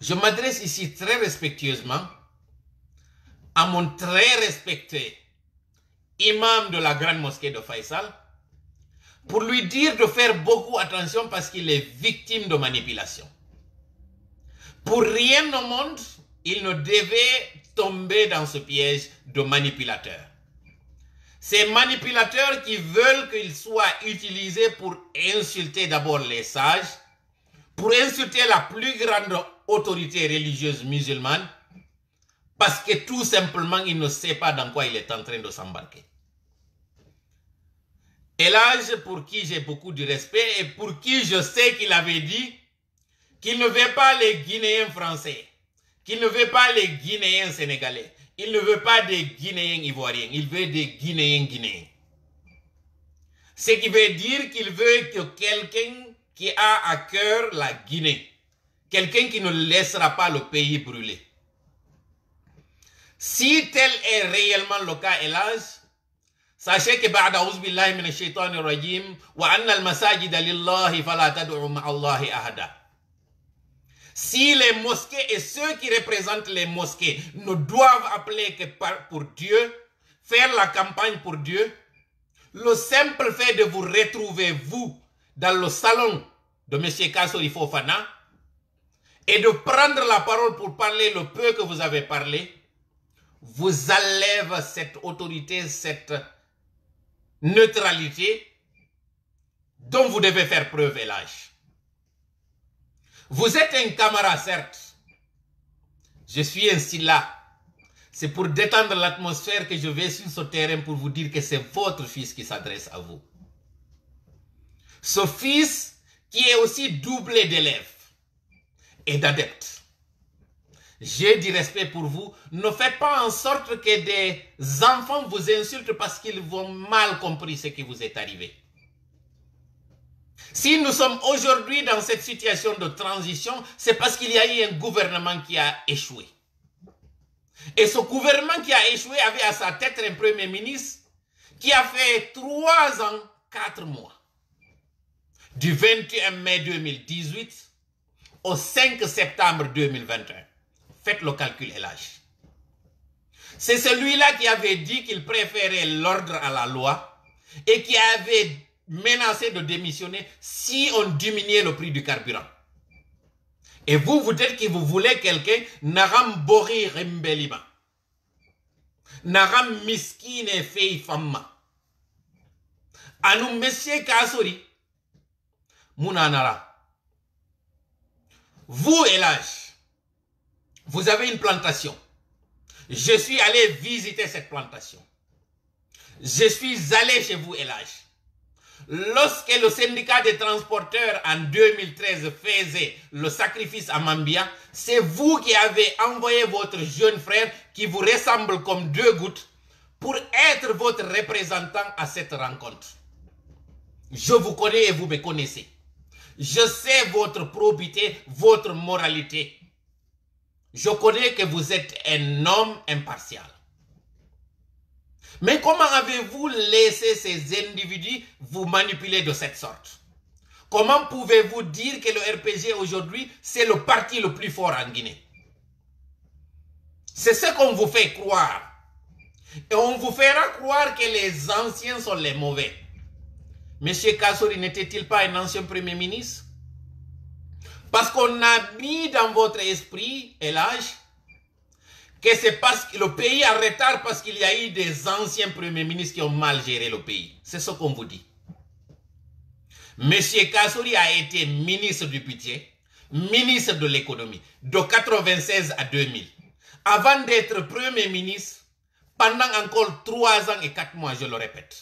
Je m'adresse ici très respectueusement à mon très respecté imam de la grande mosquée de Faisal pour lui dire de faire beaucoup attention parce qu'il est victime de manipulation. Pour rien au monde, il ne devait tomber dans ce piège de manipulateur. Ces manipulateurs qui veulent qu'il soit utilisé pour insulter d'abord les sages, pour insulter la plus grande autorité religieuse musulmane, parce que tout simplement, il ne sait pas dans quoi il est en train de s'embarquer. Elhadj, pour qui j'ai beaucoup de respect et pour qui je sais qu'il avait dit qu'il ne veut pas les Guinéens français, qu'il ne veut pas les Guinéens sénégalais, il ne veut pas des Guinéens ivoiriens, il veut des Guinéens guinéens. Ce qui veut dire qu'il veut que quelqu'un qui a à cœur la Guinée, quelqu'un qui ne laissera pas le pays brûler. Si tel est réellement le cas, Elhadj, sachez que ba'da a'udhu billahi minash shaitanir rajim wa anna al-masajida lillahi fala tad'u ma'allahi ahada. Si les mosquées et ceux qui représentent les mosquées ne doivent appeler que pour Dieu, faire la campagne pour Dieu, le simple fait de vous retrouver, vous, dans le salon de M. Kassori Fofana, et de prendre la parole pour parler le peu que vous avez parlé, vous enlève cette autorité, cette neutralité dont vous devez faire preuve, Elhadj. Vous êtes un camarade, certes. Je suis ainsi là. C'est pour détendre l'atmosphère que je vais sur ce terrain pour vous dire que c'est votre fils qui s'adresse à vous. Ce fils qui est aussi doublé d'élèves et d'adeptes. J'ai du respect pour vous. Ne faites pas en sorte que des enfants vous insultent parce qu'ils ont mal compris ce qui vous est arrivé. Si nous sommes aujourd'hui dans cette situation de transition, c'est parce qu'il y a eu un gouvernement qui a échoué. Et ce gouvernement qui a échoué avait à sa tête un premier ministre qui a fait 3 ans, 4 mois. Du 21 mai 2018 au 5 septembre 2021. Faites le calcul, Elhadj. C'est celui-là qui avait dit qu'il préférait l'ordre à la loi et qui avait menacé de démissionner si on diminuait le prix du carburant. Et vous, vous dites que vous voulez quelqu'un, Naram Bori Rimbelima. Naram Miskine Fei Famma. Anu Monsieur Kassori, Mounanara. Vous, Elhadj, vous avez une plantation. Je suis allé visiter cette plantation. Je suis allé chez vous, Elhadj. Lorsque le syndicat des transporteurs en 2013 faisait le sacrifice à Mambia, c'est vous qui avez envoyé votre jeune frère qui vous ressemble comme 2 gouttes pour être votre représentant à cette rencontre. Je vous connais et vous me connaissez. Je sais votre probité, votre moralité. Je connais que vous êtes un homme impartial. Mais comment avez-vous laissé ces individus vous manipuler de cette sorte? Comment pouvez-vous dire que le RPG aujourd'hui, c'est le parti le plus fort en Guinée? C'est ce qu'on vous fait croire. Et on vous fera croire que les anciens sont les mauvais. Monsieur Kassori n'était-il pas un ancien premier ministre? Parce qu'on a mis dans votre esprit, Elhadj, que c'est parce que le pays est en retard parce qu'il y a eu des anciens premiers ministres qui ont mal géré le pays. C'est ce qu'on vous dit. Monsieur Kassori a été ministre du budget, ministre de l'économie, de 1996 à 2000. Avant d'être premier ministre, pendant encore 3 ans et 4 mois, je le répète.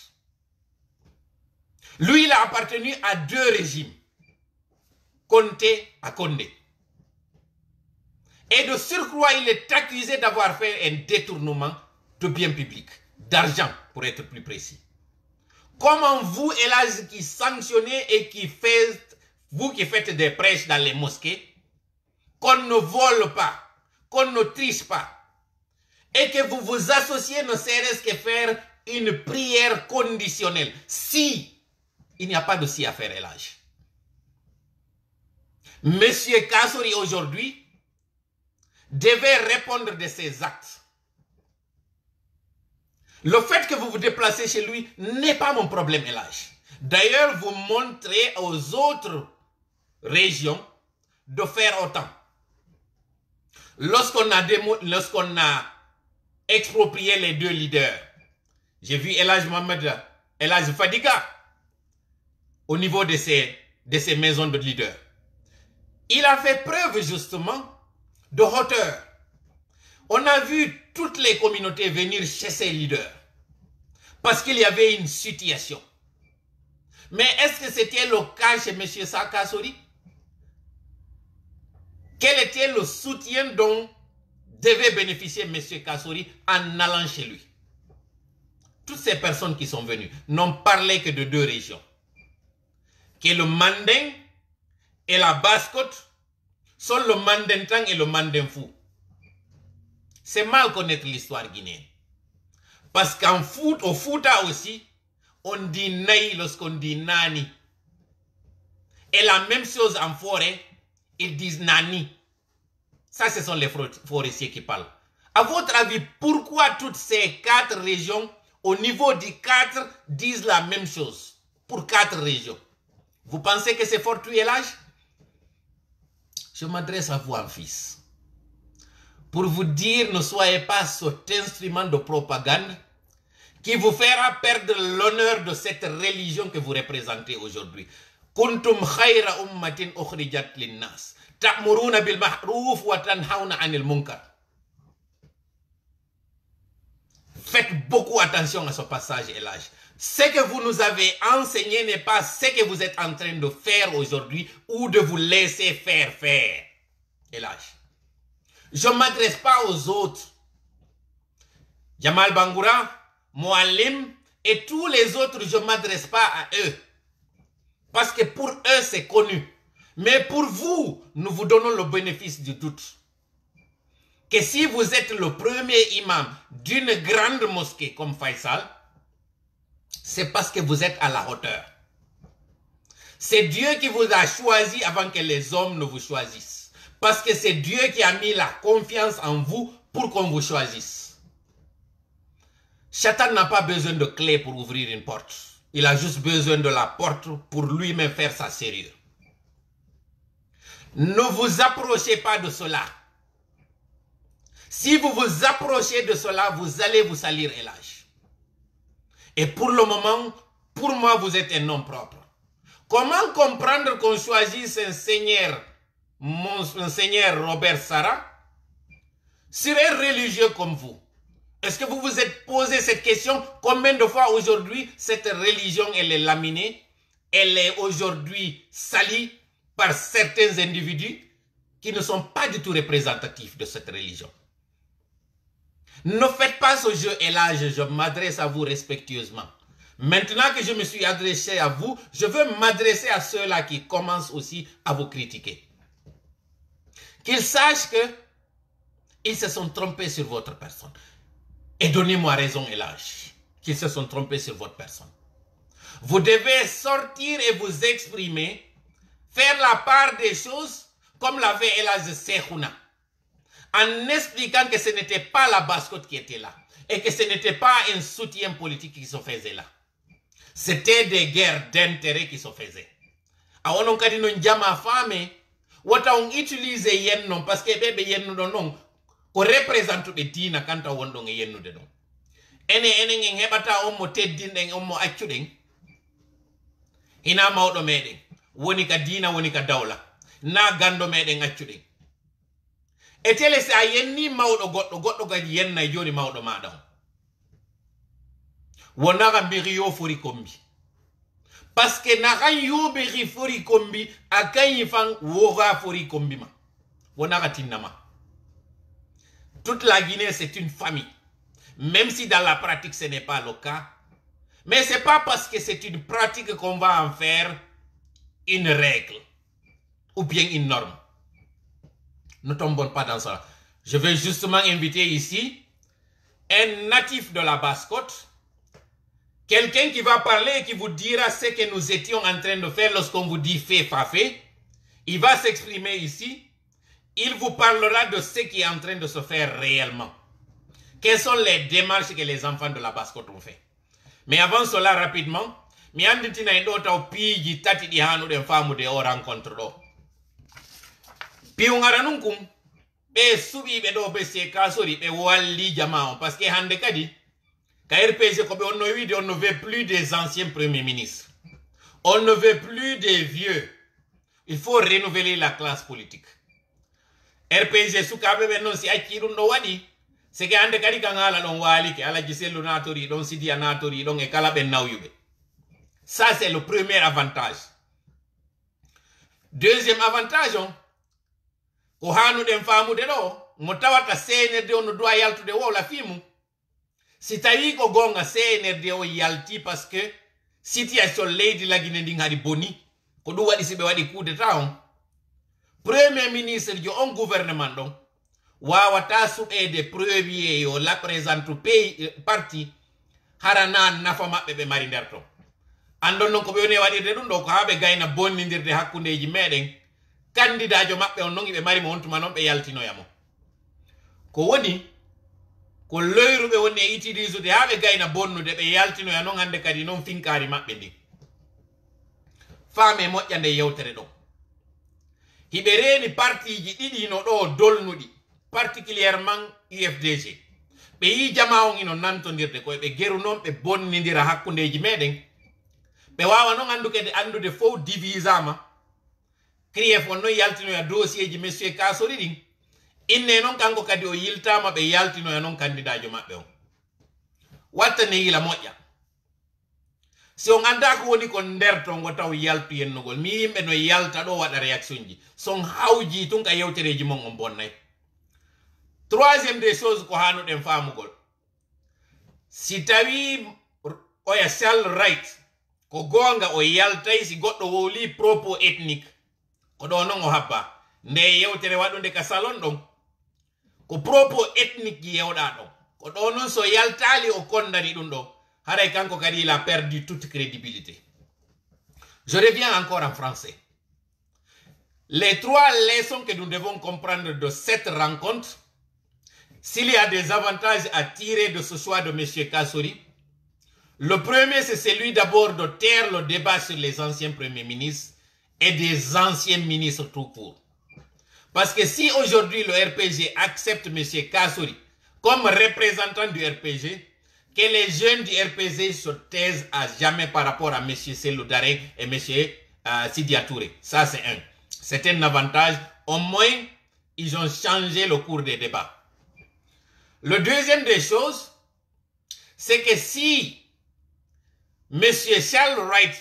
Lui, il a appartenu à 2 régimes. Conté à Condé. Et de surcroît, il est accusé d'avoir fait un détournement de biens publics, d'argent pour être plus précis. Comment vous, Elhadj, qui sanctionnez et qui faites, vous qui faites des prêches dans les mosquées, qu'on ne vole pas, qu'on ne triche pas, et que vous vous associez ne serait-ce que faire une prière conditionnelle, si il n'y a pas dossier à faire, Elage. Monsieur Kassori, aujourd'hui, devait répondre de ses actes. Le fait que vous vous déplacez chez lui n'est pas mon problème, Elage. D'ailleurs, vous montrez aux autres régions de faire autant. Lorsqu'on a exproprié les deux leaders, j'ai vu Elage Mohamed, Elage Fadiga, au niveau de ces maisons de leaders. Il a fait preuve justement de hauteur. On a vu toutes les communautés venir chez ces leaders parce qu'il y avait une situation. Mais est-ce que c'était le cas chez M. Kassori? Quel était le soutien dont devait bénéficier M. Kassori en allant chez lui? Toutes ces personnes qui sont venues n'ont parlé que de deux régions, qui est le Manding et la Basse-Côte, sont le Mandintang et le Mandinfou. C'est mal connaître l'histoire guinéenne. Parce qu'en foot, au Fouta aussi, on dit naï lorsqu'on dit nani. Et la même chose en forêt, ils disent nani. Ça, ce sont les forestiers qui parlent. À votre avis, pourquoi toutes ces 4 régions, au niveau du 4, disent la même chose? Pour 4 régions. Vous pensez que c'est fortuit, Elage? Je m'adresse à vous en fils. Pour vous dire, ne soyez pas cet instrument de propagande qui vous fera perdre l'honneur de cette religion que vous représentez aujourd'hui. Kuntum khayra ummatin ukhrijat linnas ta'muruna bil ma'ruf wa tanhauna 'anil munkar. Faites beaucoup attention à ce passage, Elage. Ce que vous nous avez enseigné n'est pas ce que vous êtes en train de faire aujourd'hui ou de vous laisser faire, Elage. Je ne m'adresse pas aux autres. Jamal Bangoura, Moualim et tous les autres, je ne m'adresse pas à eux. Parce que pour eux, c'est connu. Mais pour vous, nous vous donnons le bénéfice du doute. Que si vous êtes le premier imam d'une grande mosquée comme Faisal, c'est parce que vous êtes à la hauteur. C'est Dieu qui vous a choisi avant que les hommes ne vous choisissent. Parce que c'est Dieu qui a mis la confiance en vous pour qu'on vous choisisse. Satan n'a pas besoin de clé pour ouvrir une porte. Il a juste besoin de la porte pour lui-même faire sa serrure. Ne vous approchez pas de cela. Si vous vous approchez de cela, vous allez vous salir, Elage. Et pour le moment, pour moi, vous êtes un nom propre. Comment comprendre qu'on choisisse un seigneur Robert Sarah sur un religieux comme vous? Est-ce que vous vous êtes posé cette question? Combien de fois aujourd'hui cette religion elle est laminée? Elle est aujourd'hui salie par certains individus qui ne sont pas du tout représentatifs de cette religion. Ne faites pas ce jeu, Elage, je m'adresse à vous respectueusement. Maintenant que je me suis adressé à vous, je veux m'adresser à ceux-là qui commencent aussi à vous critiquer. Qu'ils sachent qu'ils se sont trompés sur votre personne. Et donnez-moi raison, Elage, qu'ils se sont trompés sur votre personne. Vous devez sortir et vous exprimer, faire la part des choses comme l'avait Elage Sehouna, en expliquant que ce n'était pas la Basse-Côte qui était là et que ce n'était pas un soutien politique qui se faisait là. C'était des guerres d'intérêt qui se faisaient. Alors on dit non jama femme, wata on utilise yen non parce que bébé yen non ko représente be dina kanta wondo nge yennu de non. Ene nge hebata on mo teddin on mo accuden. Ina mawdo meden woni ka dina woni ka dawla na gando meden accuden. E tele sa yenni mawdo goddo gaji yenna joni mawdo madam. Wonaga mbiri yo fori kombi. Parce que naga yo biri fori kombi akayi fan woga fori kombi ma. Wonaga tinama. Toute la Guinée c'est une famille. Même si dans la pratique ce n'est pas le cas. Mais c'est pas parce que c'est une pratique qu'on va en faire une règle. Ou bien une norme. Ne tombons pas dans ça. Je vais justement inviter ici un natif de la Basse-Côte Quelqu'un qui va parler et qui vous dira ce que nous étions en train de faire lorsqu'on vous dit fait, pas fait. Il va s'exprimer ici. Il vous parlera de ce qui est en train de se faire réellement. Quelles sont les démarches que les enfants de la Basse-Côte ont fait. Mais avant cela, rapidement, mi anditina en ɗo taw piiji tati ɗi hanuɗen famude o rencontre ɗo. Piwngara nun kum, ɓe suɓiɓe ɗo ɓe se kasori ɓe walli jama on. Parce que hande kadi, ka RPG ko ɓe on no wiide on ne veut plus des anciens premiers ministres. On ne veut plus des vieux. Il faut renouveler la classe politique. RPG sukaɓe ɓe noon si acci ɗum ɗo waɗi, c'est que hande kadi kan haala ɗon waali ke Alaji Sellu natori ɗon Sidiya natori ɗon e kala ɓe nawyuɓe. Ça c'est le premier avantage. Deuxième avantage on ko hanuɗen famude ɗo mo tawata CNRD on no doit yaltude wowla fimu. Si tawi ko gonga CNRD o yalti parce que situation leydi lagine ndin haɗi boni ko ɗum waɗi si ɓe waɗi coup d'état on. Premier ministre jo on gouvernement ɗon wawata suɓede premier yo la présente pays parti harana nafa maɓɓe ɓe mari nder ton. Andon non ko ɓe woni waɗirde ɗum ɗo ko ha ɓe gayna bonnidirde hakkundeji meɗen candidat jo maɓɓe on non ɓe mari mo wontuma noon ɓe yaltinoyamo. Ko woni ko loyruɓe woni e utilisude ha ɓe gayna bonnude ɓe yaltinoya noon hande kadi noon finkari maɓɓe ndi. Faame moƴƴa nde yewtere ɗon. Hiɓe reeni partiji ɗiɗi no ɗo dolnuɗi, particulièrement UFDG. Ɓe yi jama on ino nantodirde koye ɓe geru noon ɓe bonnidira hakkundeji meɗen. Ɓe wawa noon andude fof divisama. CRIEF on noon yaltinoya dossier ji monsieur Kasori ɗin. Inne noon kanko kadi o yiltama ɓe yaltinoya noon candidat jo maɓɓe on. Watta ne yila moƴƴa. Si on anda ko woni ko nder ton go taw yaltu yennugol mi yimɓe no yalta ɗo waɗa réaction ji son hawji tun ka yewtereji mon on bonnay. Troisième des choses ko hanuɗen famugol, si tawi oya cell right ko gonga o yaltay si goɗɗo wowli propos ethnique ko ɗo noon o habba nde yewtere waɗude ka salon ɗon ko propos ethnique ji yewɗa ɗon ko ɗo noon so yaltali o kondani ɗum ɗo haray kanko kadi il a perdu toute crédibilité. Je reviens encore en français. Les trois leçons que nous devons comprendre de cette rencontre, s'il y a des avantages à tirer de ce choix de M. Kasori, le premier c'est celui d'abord de taire le débat sur les anciens premiers ministres et des anciens ministres tout court. Parce que si aujourd'hui le RPG accepte M. Kasori comme représentant du RPG, que les jeunes du RPG se taisent à jamais par rapport à M. Sellu Dareng et M. Sidiya Touré. Ça, c'est un. C'est un avantage. Au moins, ils ont changé le cours des débats. Le deuxième des choses, c'est que si M. Charles Wright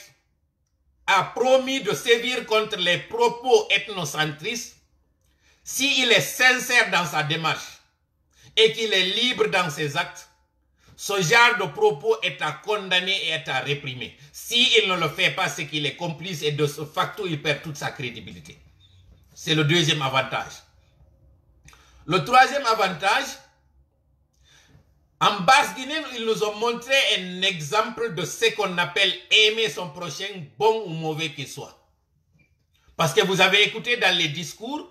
a promis de sévir contre les propos ethnocentristes, s'il est sincère dans sa démarche et qu'il est libre dans ses actes, ce genre de propos est à condamner et est à réprimer. S'il ne le fait pas, c'est qu'il est complice et de ce facto, il perd toute sa crédibilité. C'est le deuxième avantage. Le troisième avantage, en Basse-Guinée, ils nous ont montré un exemple de ce qu'on appelle aimer son prochain, bon ou mauvais qu'il soit. Parce que vous avez écouté dans les discours,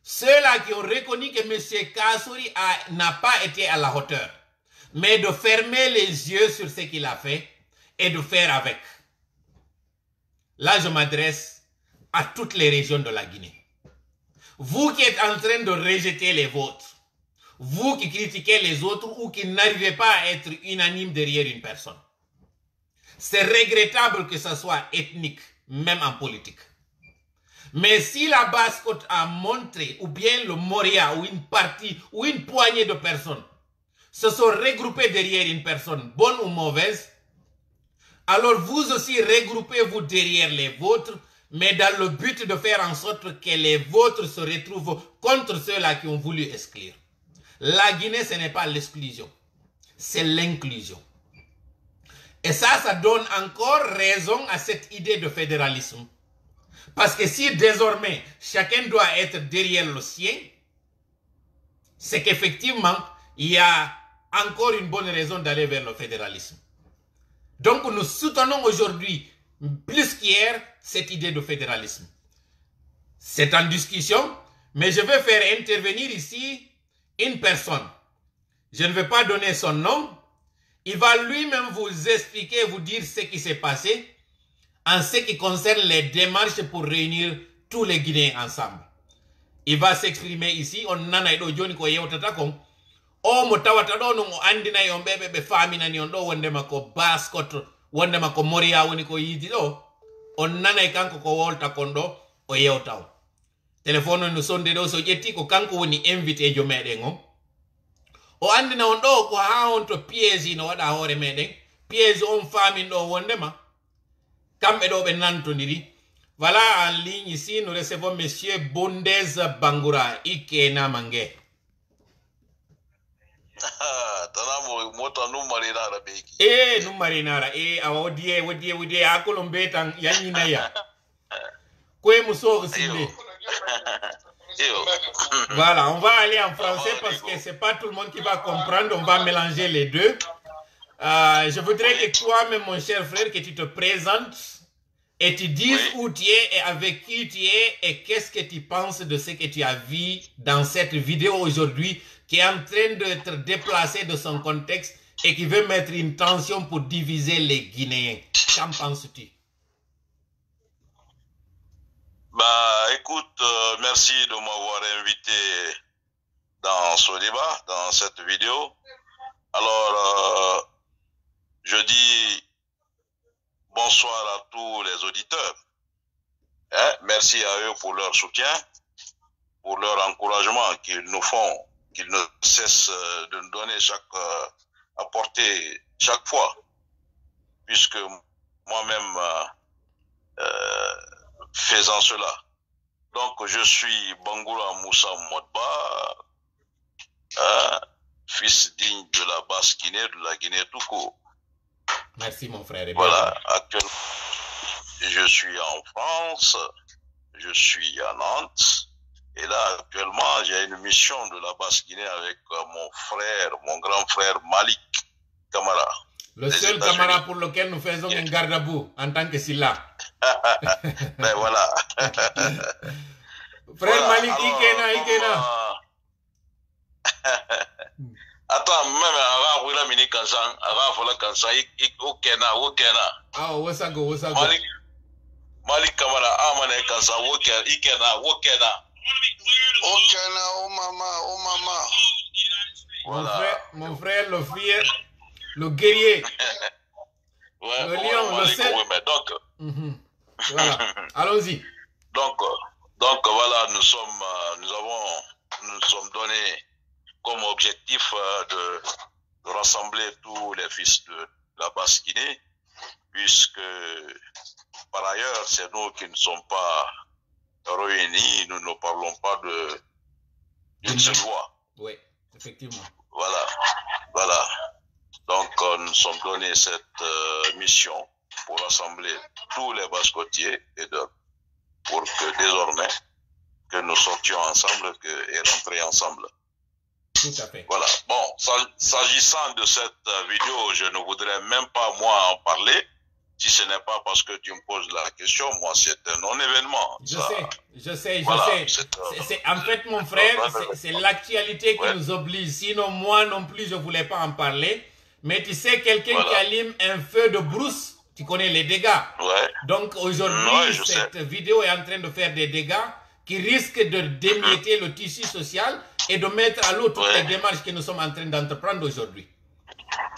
ceux-là qui ont reconnu que M. Kasori n'a pas été à la hauteur, mais de fermer les yeux sur ce qu'il a fait et de faire avec. Là, je m'adresse à toutes les régions de la Guinée. Vous qui êtes en train de rejeter les vôtres, vous qui critiquez les autres ou qui n'arrivez pas à être unanime derrière une personne, c'est regrettable que ce soit ethnique, même en politique. Mais si la Basse-Côte a montré, ou bien le Moria, ou une partie, ou une poignée de personnes, se sont regroupés derrière une personne, bonne ou mauvaise, alors vous aussi regroupez-vous derrière les vôtres, mais dans le but de faire en sorte que les vôtres se retrouvent contre ceux-là qui ont voulu exclure. La Guinée, ce n'est pas l'exclusion, c'est l'inclusion. Et ça donne encore raison à cette idée de fédéralisme. Parce que si désormais, chacun doit être derrière le sien, c'est qu'effectivement, il y a encore une bonne raison d'aller vers le fédéralisme. Donc nous soutenons aujourd'hui, plus qu'hier, cette idée de fédéralisme. C'est en discussion, mais je vais faire intervenir ici une personne. Je ne vais pas donner son nom. Il va lui-même vous expliquer, vous dire ce qui s'est passé en ce qui concerne les démarches pour réunir tous les Guinéens ensemble. Il va s'exprimer ici. On nana ido joni ko yewtata kon. O mo tawata do no mo andina yon bebe be famina ni on do wonde mako baskot wonde mako moria woni ko yidi do. On nana e kanko ko wolta kon do o yewtaw. Telephone no sonde do so jetti ko kanko woni invité jo meden on. O andina on do ko ha on to piège no wada hore meden. Piège on famine do wonde ma. Kambe do be nantondiri. Voilà, en ligne ici, nous recevons Monsieur Bondez Bangoura, Ikena Mange. Nous marinara, wodie, akolombeta, yaninaya. Kwe muso sinde. Voilà, on va aller en français parce que c'est pas tout le monde qui va comprendre, on va mélanger les deux. Je voudrais que toi-même, mon cher frère, que tu te présentes et tu dises où tu es et avec qui tu es et qu'est-ce que tu penses de ce que tu as vu dans cette vidéo aujourd'hui qui est en train d'être déplacée de son contexte et qui veut mettre une tension pour diviser les Guinéens. Qu'en penses-tu? Bah écoute, merci de m'avoir invité dans ce débat, dans cette vidéo. Alors, je dis bonsoir à tous les auditeurs. Merci à eux pour leur soutien, pour leur encouragement qu'ils nous font, qu'ils ne cessent de nous donner apporter chaque fois. Puisque moi-même, faisant cela. Donc, je suis Bangoura Moussa Modba, fils digne de la Basse-Guinée, de la Guinée tout court. Merci mon frère. Voilà, actuellement, je suis en France, je suis à Nantes, et là, actuellement, j'ai une mission de la Basse-Guinée avec mon frère, mon grand frère Malik Camara. Le seul Camara pour lequel nous faisons un garde-à-bout en tant que Silla. Ben voilà. Frère voilà, Malik, Ikena. Attends, même avant la mini kansan, avant la kansan, Ikena. Ah, wosago. Malik Kamara, amane kansan, Ikena. Oh mama. Voilà. Mon frère, le fier, le guerrier. Ouais, le lion, le sel. Donc, voilà, allons-y. Donc voilà, nous sommes donnés comme objectif de rassembler tous les fils de la Basse-Guinée, puisque par ailleurs, c'est nous qui ne sommes pas réunis, nous ne parlons pas d'une seule voix. Oui, effectivement. Voilà. Donc, nous sommes donnés cette mission pour rassembler tous les Basse-Côtiers et pour que désormais, que nous sortions ensemble et rentrer ensemble. Tout à fait. Voilà. Bon, s'agissant de cette vidéo, je ne voudrais même pas, moi, en parler. Si ce n'est pas parce que tu me poses la question, moi, c'est un non-événement. Je sais. En fait, mon frère, c'est l'actualité qui nous oblige. Sinon, moi non plus, je ne voulais pas en parler. Mais tu sais, quelqu'un qui allume un feu de brousse, tu connais les dégâts. Ouais. Donc aujourd'hui, cette vidéo est en train de faire des dégâts qui risquent de démietter le tissu social et de mettre à l'eau toutes les démarches que nous sommes en train d'entreprendre aujourd'hui.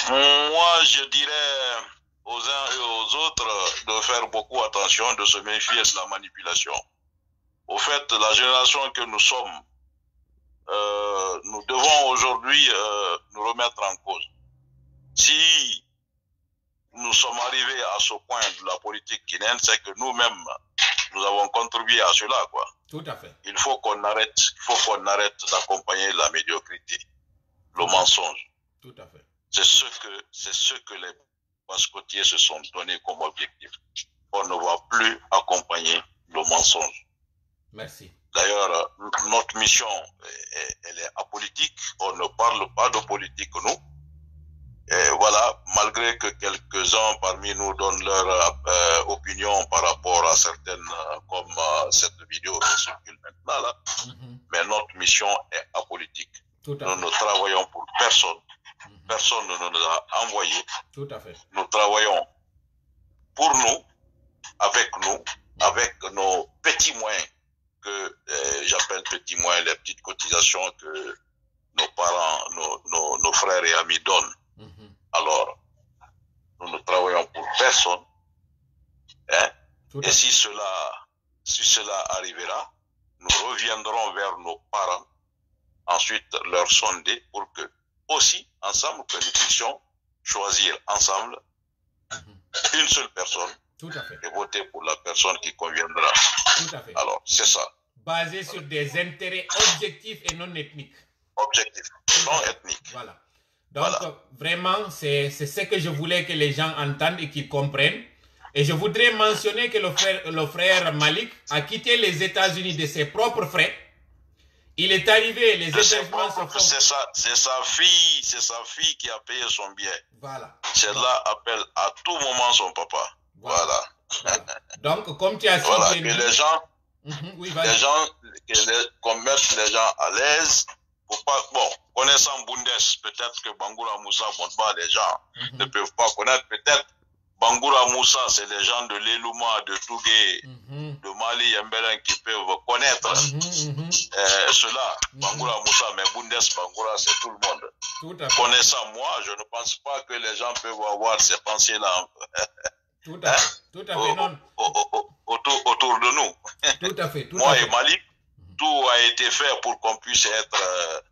Moi, je dirais aux uns et aux autres de faire beaucoup attention, de se méfier de la manipulation. Au fait, la génération que nous sommes, nous devons aujourd'hui nous remettre en cause. Si nous sommes arrivés à ce point de la politique guinéenne, c'est que nous-mêmes, nous avons contribué à cela, quoi. Tout à fait. Il faut qu'on arrête d'accompagner la médiocrité, le mensonge. Tout à fait. C'est ce que les Basse-Côtiers se sont donnés comme objectif. On ne va plus accompagner le mensonge. Merci. D'ailleurs, notre mission, elle est apolitique. On ne parle pas de politique, nous. Et voilà, malgré que quelques-uns parmi nous donnent leur opinion par rapport à certaines, comme cette vidéo qui circule maintenant là, mais notre mission est apolitique. Nous ne travaillons pour personne. Personne ne nous a envoyés. Tout à fait. Nous travaillons pour nous, avec nos petits moyens, que j'appelle petits moyens, les petites cotisations que nos parents, nos frères et amis donnent. Alors, nous ne travaillons pour personne. Hein? Et si cela arrivera, nous reviendrons vers nos parents, ensuite leur sonder pour que, aussi, ensemble, que nous puissions choisir ensemble une seule personne et voter pour la personne qui conviendra. Tout à fait. Alors, c'est ça. Basé sur des intérêts objectifs et non ethniques. Objectifs, non ethniques. Voilà. Donc, vraiment, c'est ce que je voulais que les gens entendent et qu'ils comprennent. Et je voudrais mentionner que le frère Malik a quitté les États-Unis de ses propres frais. Il est arrivé, les hébergements se font... C'est sa fille qui a payé son billet. Voilà. Celle-là appelle à tout moment son papa. Voilà. Donc, comme tu as dit... Voilà, que les gens... qu'on mette les gens à l'aise. Bon, connaissant Bundes, peut-être que Bangoura Moussa, les gens ne peuvent pas connaître. Peut-être Bangoura Moussa, c'est les gens de l'Elouma, de Tougué, de Mali, Yambelen qui peuvent connaître cela. Bangoura Moussa, mais Bundes, Bangoura, c'est tout le monde. Connaissant moi, je ne pense pas que les gens peuvent avoir ces pensées-là. Tout à fait, non. Autour de nous. Tout à fait. Moi et Malik, tout a été fait pour qu'on puisse être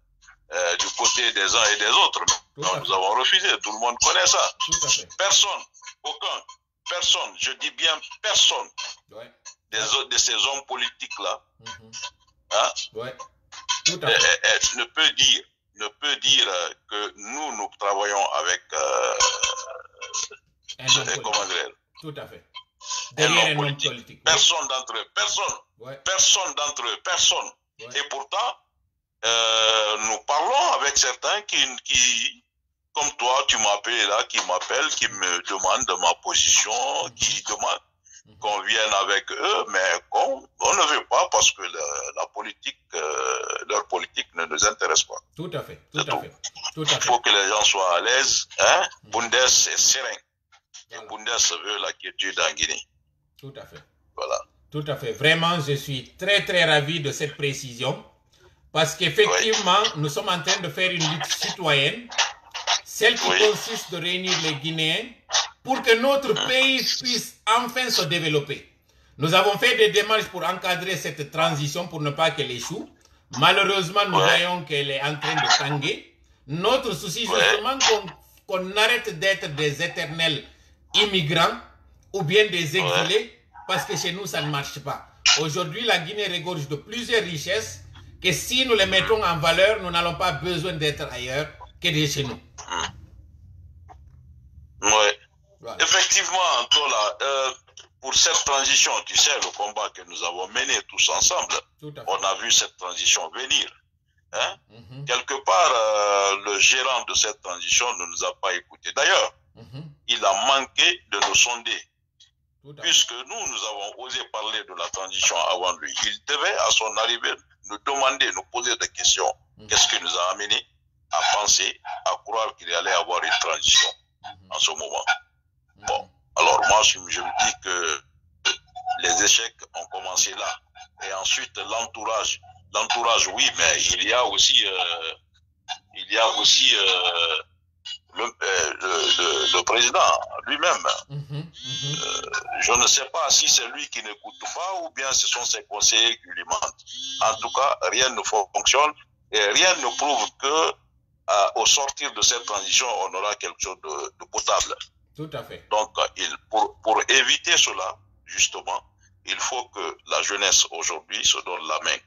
du côté des uns et des autres. Nous avons refusé, tout le monde connaît ça. Personne, personne, je dis bien personne, de ces hommes politiques-là, ne peut dire que nous travaillons avec comment dire, tout à fait. Un homme politique. Personne d'entre eux, personne. Et pourtant, nous parlons avec certains qui, comme toi, tu m'appelles là, qui me demandent ma position, qui demandent qu'on vienne avec eux, mais on ne veut pas parce que la politique, leur politique ne nous intéresse pas. Tout à fait. Il faut que les gens soient à l'aise. Hein? Bundes est serein. Et Bundes veut la quiétude en Guinée. Tout à fait. Voilà. Tout à fait. Vraiment, je suis très ravi de cette précision. Parce qu'effectivement, nous sommes en train de faire une lutte citoyenne. Celle qui consiste de réunir les Guinéens pour que notre pays puisse enfin se développer. Nous avons fait des démarches pour encadrer cette transition pour ne pas qu'elle échoue. Malheureusement, nous voyons qu'elle est en train de tanguer. Notre souci, justement, qu'on arrête d'être des éternels immigrants ou bien des exilés, parce que chez nous, ça ne marche pas. Aujourd'hui, la Guinée regorge de plusieurs richesses que si nous les mettons en valeur, nous n'allons pas besoin d'être ailleurs que de chez nous. Oui. Voilà. Effectivement, Tola, pour cette transition, tu sais, le combat que nous avons mené tous ensemble, on a vu cette transition venir. Hein? Quelque part, le gérant de cette transition ne nous a pas écoutés. D'ailleurs, il a manqué de nous sonder. Puisque nous avons osé parler de la transition avant lui. Il devait, à son arrivée, nous demander, nous poser des questions. Qu'est-ce qui nous a amené à penser, à croire qu'il allait avoir une transition en ce moment. Bon, alors moi, je me dis que les échecs ont commencé là. Et ensuite, l'entourage, oui, mais il y a aussi le président lui-même. Je ne sais pas si c'est lui qui n'écoute pas ou bien ce sont ses conseillers qui lui mentent. En tout cas, rien ne fonctionne et rien ne prouve que au sortir de cette transition, on aura quelque chose de potable. Tout à fait. Donc, pour éviter cela, justement, il faut que la jeunesse aujourd'hui se donne la main.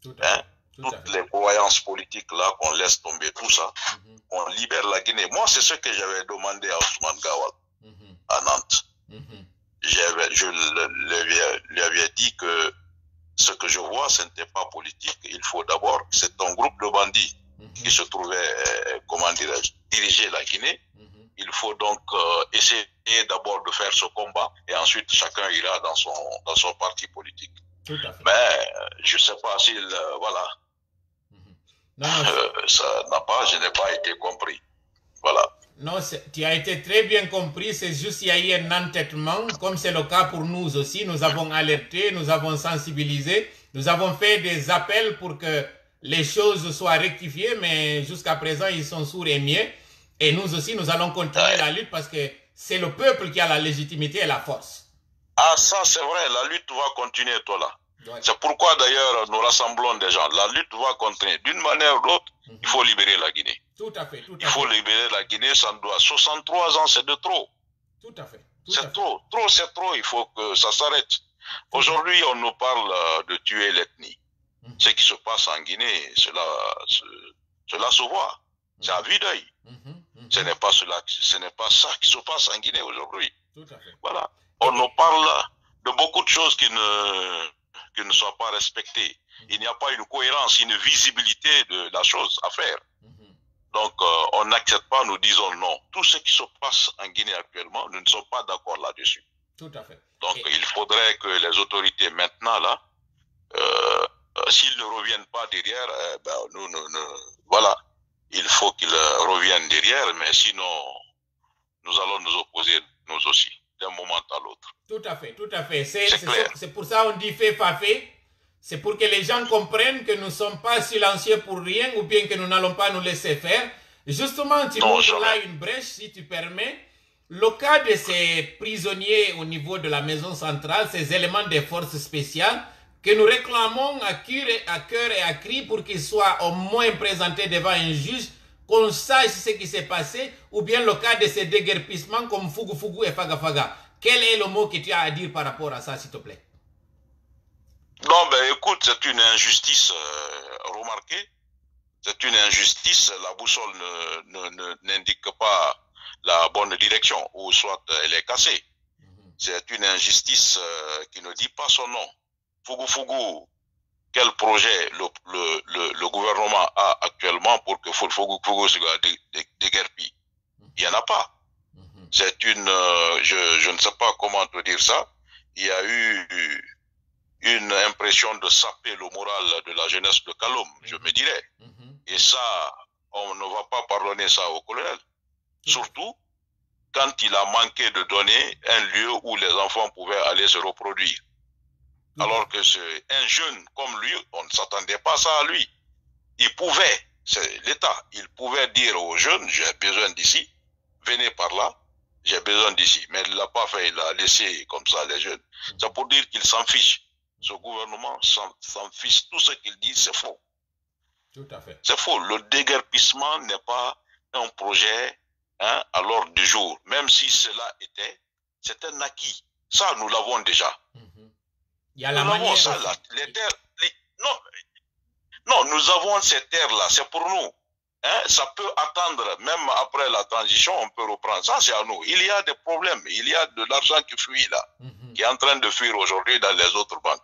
Toutes les croyances politiques là, qu'on laisse tomber, tout ça, on libère la Guinée. Moi, c'est ce que j'avais demandé à Ousmane Gawal, à Nantes. Je lui avais dit que ce que je vois, ce n'était pas politique. Il faut d'abord, c'est un groupe de bandits qui se trouvait, comment dirais-je, diriger la Guinée. Il faut donc essayer d'abord de faire ce combat et ensuite chacun ira dans son parti politique. Tout à fait. Mais je ne sais pas s'il... voilà. Non, non, je n'ai pas été compris. Voilà. Non, tu as été très bien compris, c'est juste qu'il y a eu un entêtement, comme c'est le cas pour nous aussi. Nous avons alerté, nous avons sensibilisé, nous avons fait des appels pour que les choses soient rectifiées, mais jusqu'à présent, ils sont sourds et muets. Et nous aussi, nous allons continuer la lutte parce que c'est le peuple qui a la légitimité et la force. Ah, ça c'est vrai, la lutte va continuer, toi là. Ouais. C'est pourquoi d'ailleurs nous rassemblons des gens. La lutte va continuer. D'une manière ou d'autre, il faut libérer la Guinée. Tout à fait. Il faut libérer la Guinée, ça doit. 63 ans, c'est de trop. Tout à fait. C'est trop. Trop, c'est trop. Il faut que ça s'arrête. Aujourd'hui, on nous parle de tuer l'ethnie. Ce qui se passe en Guinée, cela se voit. C'est à vue d'œil. Ce n'est pas ça qui se passe en Guinée aujourd'hui. Tout à fait. Voilà. On nous parle de beaucoup de choses qui ne sont pas respectées. Il n'y a pas une cohérence, une visibilité de la chose à faire. Donc, on n'accepte pas, nous disons non. Tout ce qui se passe en Guinée actuellement, nous ne sommes pas d'accord là-dessus. Tout à fait. Donc, il faudrait que les autorités maintenant, là, s'ils ne reviennent pas derrière, voilà, il faut qu'ils reviennent derrière, mais sinon, nous allons nous opposer, nous aussi, d'un moment à l'autre. Tout à fait, tout à fait. C'est pour ça qu'on dit fait, pas fait. C'est pour que les gens comprennent que nous ne sommes pas silencieux pour rien ou bien que nous n'allons pas nous laisser faire. Justement, tu montres là une brèche, si tu permets. Le cas de ces prisonniers au niveau de la maison centrale, ces éléments des forces spéciales, que nous réclamons à cœur et à cri pour qu'ils soient au moins présentés devant un juge, qu'on sache ce qui s'est passé, ou bien le cas de ces déguerpissements comme Fougou Fougou et Faga Faga. Quel est le mot que tu as à dire par rapport à ça, s'il te plaît? Non, ben écoute, c'est une injustice remarquée. C'est une injustice. La boussole n'indique pas la bonne direction, ou soit elle est cassée. C'est une injustice qui ne dit pas son nom. Fougou Fougou, quel projet le gouvernement a actuellement pour que Fougou Fougou soit déguerpi? Il n'y en a pas. C'est une... je ne sais pas comment te dire ça. Il y a eu une impression de saper le moral de la jeunesse de Kaloum, je me dirais. Et ça, on ne va pas pardonner ça au colonel. Surtout quand il a manqué de donner un lieu où les enfants pouvaient aller se reproduire. Alors que c'est un jeune comme lui, on ne s'attendait pas à ça à lui. Il pouvait, c'est l'État, il pouvait dire aux jeunes, j'ai besoin d'ici, venez par là, j'ai besoin d'ici. Mais il ne l'a pas fait, il a laissé comme ça les jeunes. C'est pour dire qu'il s'en fiche. Ce gouvernement s'en fiche. Tout ce qu'il dit, c'est faux. Tout à fait. C'est faux. Le déguerpissement n'est pas un projet à l'ordre du jour. Même si cela était, c'est un acquis. Ça, nous l'avons déjà. Il y a la manière. Ça, là, les terres, non, nous avons ces terres-là. C'est pour nous. Ça peut attendre, même après la transition, on peut reprendre. Ça, c'est à nous. Il y a des problèmes. Il y a de l'argent qui fuit là, qui est en train de fuir aujourd'hui dans les autres banques.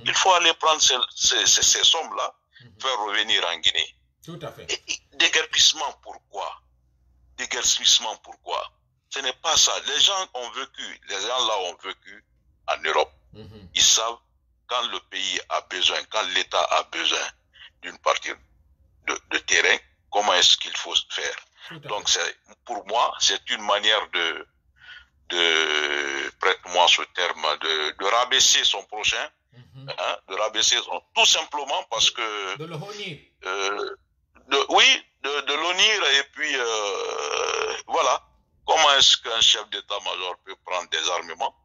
Il faut aller prendre ces sommes-là, faire revenir en Guinée. Tout à fait. Déguerpissement, pourquoi? Déguerpissement, pourquoi? Ce n'est pas ça. Les gens ont vécu, les gens là ont vécu en Europe. Ils savent quand le pays a besoin, quand l'État a besoin d'une partie de terrain, comment est-ce qu'il faut faire. Donc, pour moi, c'est une manière prête-moi ce terme, de rabaisser son prochain, de rabaisser tout simplement parce que... De le honir. Oui, de l'honnir et puis, voilà. Comment est-ce qu'un chef d'état-major peut prendre des armements,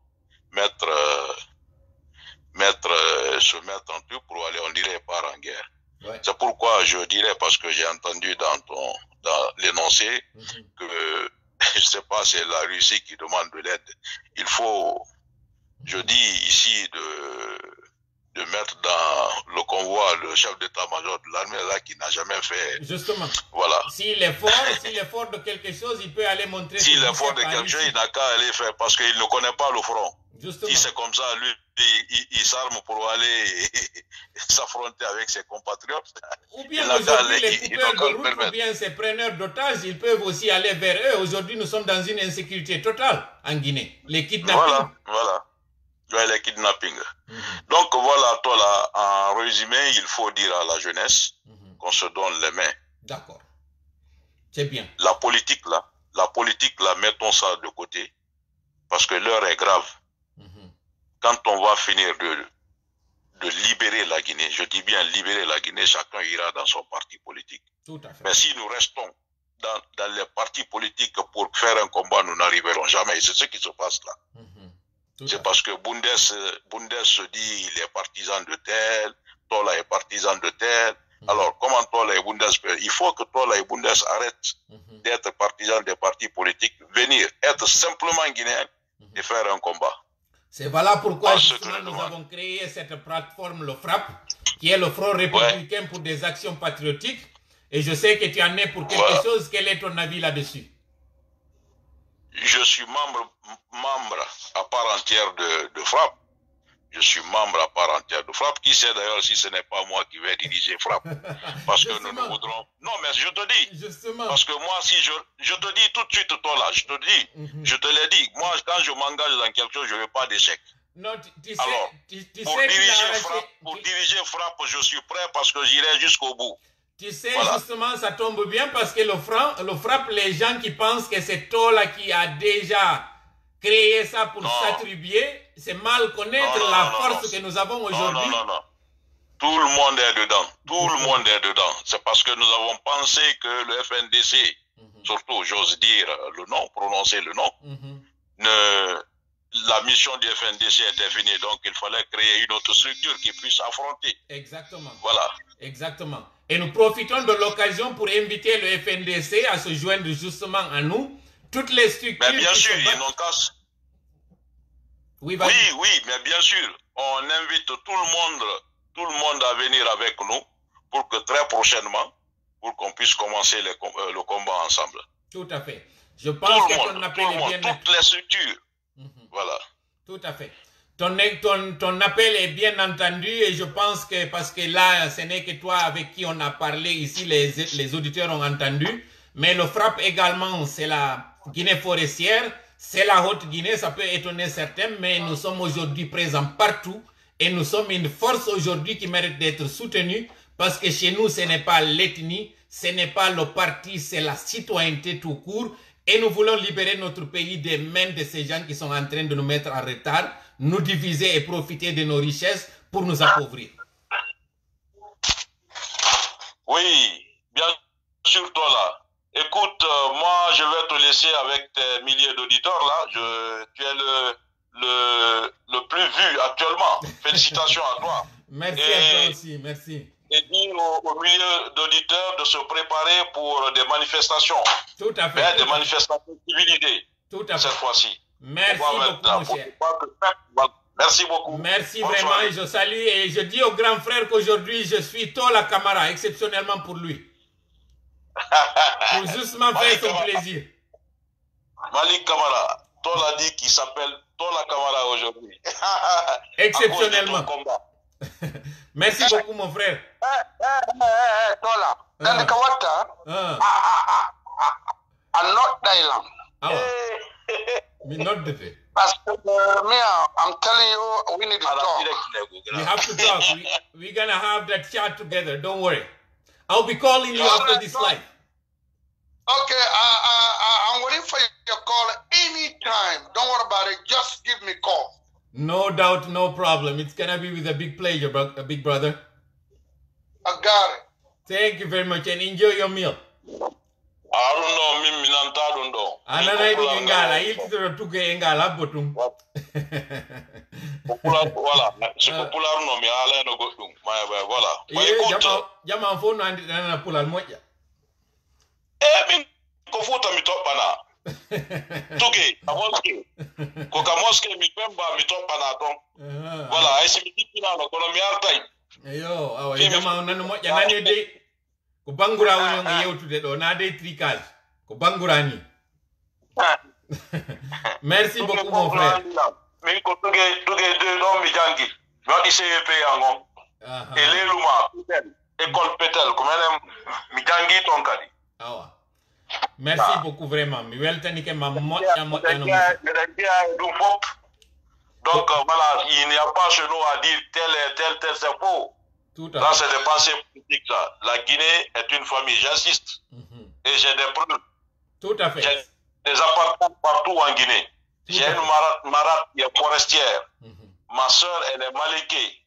se mettre en tout pour aller, on dirait, part en guerre. Ouais. C'est pourquoi je dirais, parce que j'ai entendu dans l'énoncé que, je sais pas, c'est la Russie qui demande de l'aide. Il faut, je dis ici, de mettre dans le convoi le chef d'état-major de l'armée là qui n'a jamais fait. Justement. Voilà. S'il est fort de quelque chose, il peut aller montrer. S'il est fort de quelque chose, il n'a qu'à aller faire parce qu'il ne connaît pas le front. Justement. Si c'est comme ça, lui, il s'arme pour aller s'affronter avec ses compatriotes. Ou bien aujourd'hui, les coupeurs de route ou bien ces preneurs d'otages, ils peuvent aussi aller vers eux. Aujourd'hui, nous sommes dans une insécurité totale en Guinée. Les kidnappings. Voilà. Ouais, les kidnappings. Donc voilà, toi là, en résumé, il faut dire à la jeunesse qu'on se donne les mains. D'accord. C'est bien. La politique là, mettons ça de côté. Parce que l'heure est grave. Quand on va finir de libérer la Guinée, je dis bien libérer la Guinée, chacun ira dans son parti politique. Tout à fait. Mais si nous restons dans les partis politiques pour faire un combat, nous n'arriverons jamais. C'est ce qui se passe là. C'est parce que Bundes se dit il est partisan de tel, Tola est partisan de tel. Alors, comment Tola et Bundes peuvent... Il faut que Tola et Bundes arrêtent d'être partisans des partis politiques, venir être simplement guinéens et faire un combat. C'est voilà pourquoi justement nous avons créé cette plateforme, le FRAP, qui est le Front républicain pour des actions patriotiques. Et je sais que tu en es pour quelque chose. Quel est ton avis là-dessus? Je suis membre à part entière de FRAP. Je suis membre à part entière de FRAP. Qui sait d'ailleurs si ce n'est pas moi qui vais diriger FRAP? Parce que nous ne voudrons... Non, mais je te dis. Justement. Parce que moi, si je te dis tout de suite, toi là, je te dis, je te l'ai dit. Moi, quand je m'engage dans quelque chose, je ne veux pas d'échec. Non, alors, pour diriger FRAP, je suis prêt parce que j'irai jusqu'au bout. Tu sais, justement, ça tombe bien parce que le FRAP, les gens qui pensent que c'est Tola qui a déjà créé ça pour s'attribuer, c'est mal connaître la force que nous avons aujourd'hui. Non. Tout le monde est dedans. Tout le monde est dedans. C'est parce que nous avons pensé que le FNDC, surtout, j'ose dire le nom, prononcer le nom, la mission du FNDC était finie. Donc, il fallait créer une autre structure qui puisse affronter. Exactement. Voilà. Exactement. Et nous profitons de l'occasion pour inviter le FNDC à se joindre justement à nous. Toutes les structures... Mais bien sûr, ils n'ont qu'à... Oui, mais bien sûr, on invite tout le monde à venir avec nous pour que très prochainement, pour qu'on puisse commencer le combat ensemble. Tout à fait. Je pense que ton appel est bien... Toutes les structures. Voilà. Tout à fait. Ton appel est bien entendu et je pense que parce que là, ce n'est que toi avec qui on a parlé ici, les auditeurs ont entendu. Mais le FRAP également, c'est la Guinée forestière, c'est la Haute-Guinée, ça peut étonner certains, mais nous sommes aujourd'hui présents partout et nous sommes une force aujourd'hui qui mérite d'être soutenue parce que chez nous, ce n'est pas l'ethnie, ce n'est pas le parti, c'est la citoyenneté tout court et nous voulons libérer notre pays des mains de ces gens qui sont en train de nous mettre en retard, nous diviser et profiter de nos richesses pour nous appauvrir. Oui, bien sûr, toi là. Écoute, moi, je vais te laisser avec tes milliers d'auditeurs là. Tu es le plus vu actuellement. Félicitations à toi. Merci à toi aussi, merci. Et dire aux milliers d'auditeurs de se préparer pour des manifestations. Tout à fait. Des manifestations civilisées. Tout à fait. Cette fois-ci. Merci beaucoup, mon cher. Merci beaucoup. Merci vraiment et je salue et je dis au grand frère qu'aujourd'hui je suis Tola Camara, exceptionnellement pour lui. Pour justement faire son plaisir. Malik Camara, Tola dit qu'il s'appelle Tola Camara aujourd'hui. Exceptionnellement. Merci beaucoup mon frère. Tola, dans le Kawata, à North Island. Me not the thing. I'm telling you, we need to talk. We have to talk. We're gonna have that chat together. Don't worry. I'll be calling you after this live. Okay, I'm waiting for your call anytime. Don't worry about it. Just give me a call. No doubt, no problem. It's gonna be with a big pleasure, big brother. I got it. Thank you very much and enjoy your meal. I don't know, Mimi Nanta don't know. Anana idu ingala, iltiro tuke ingala botum. Voilà, c'est popular non mais ala no godum. Voilà. Écoute, jama fo no andi nana pulal moja. Min ko futa mi topana. Tuke, amoske. Ko kamoske mi pemba mi topana ton. Voilà, ay simi tipina no kono mi artay. Yo, awa jama nanu moja nani de ko bangura woni ngi yewtude do na de tricage ko bangura ni. Merci beaucoup mon frère. Mais ko tuge de do mi jangi. Wadi CEP yango. Et les Luma, école Petel, comme elle mi gangi ton kadi. Merci beaucoup vraiment. Mi weltani ke ma moƴƴa donc voilà, il n'y a pas chez nous à dire tel c'est faux. Ça c'est des pensées politiques là. La Guinée est une famille, j'insiste. Et j'ai des preuves. Tout à fait. J'ai des appartements partout en Guinée. J'ai une marade qui est forestière. Ma soeur elle est Maliké.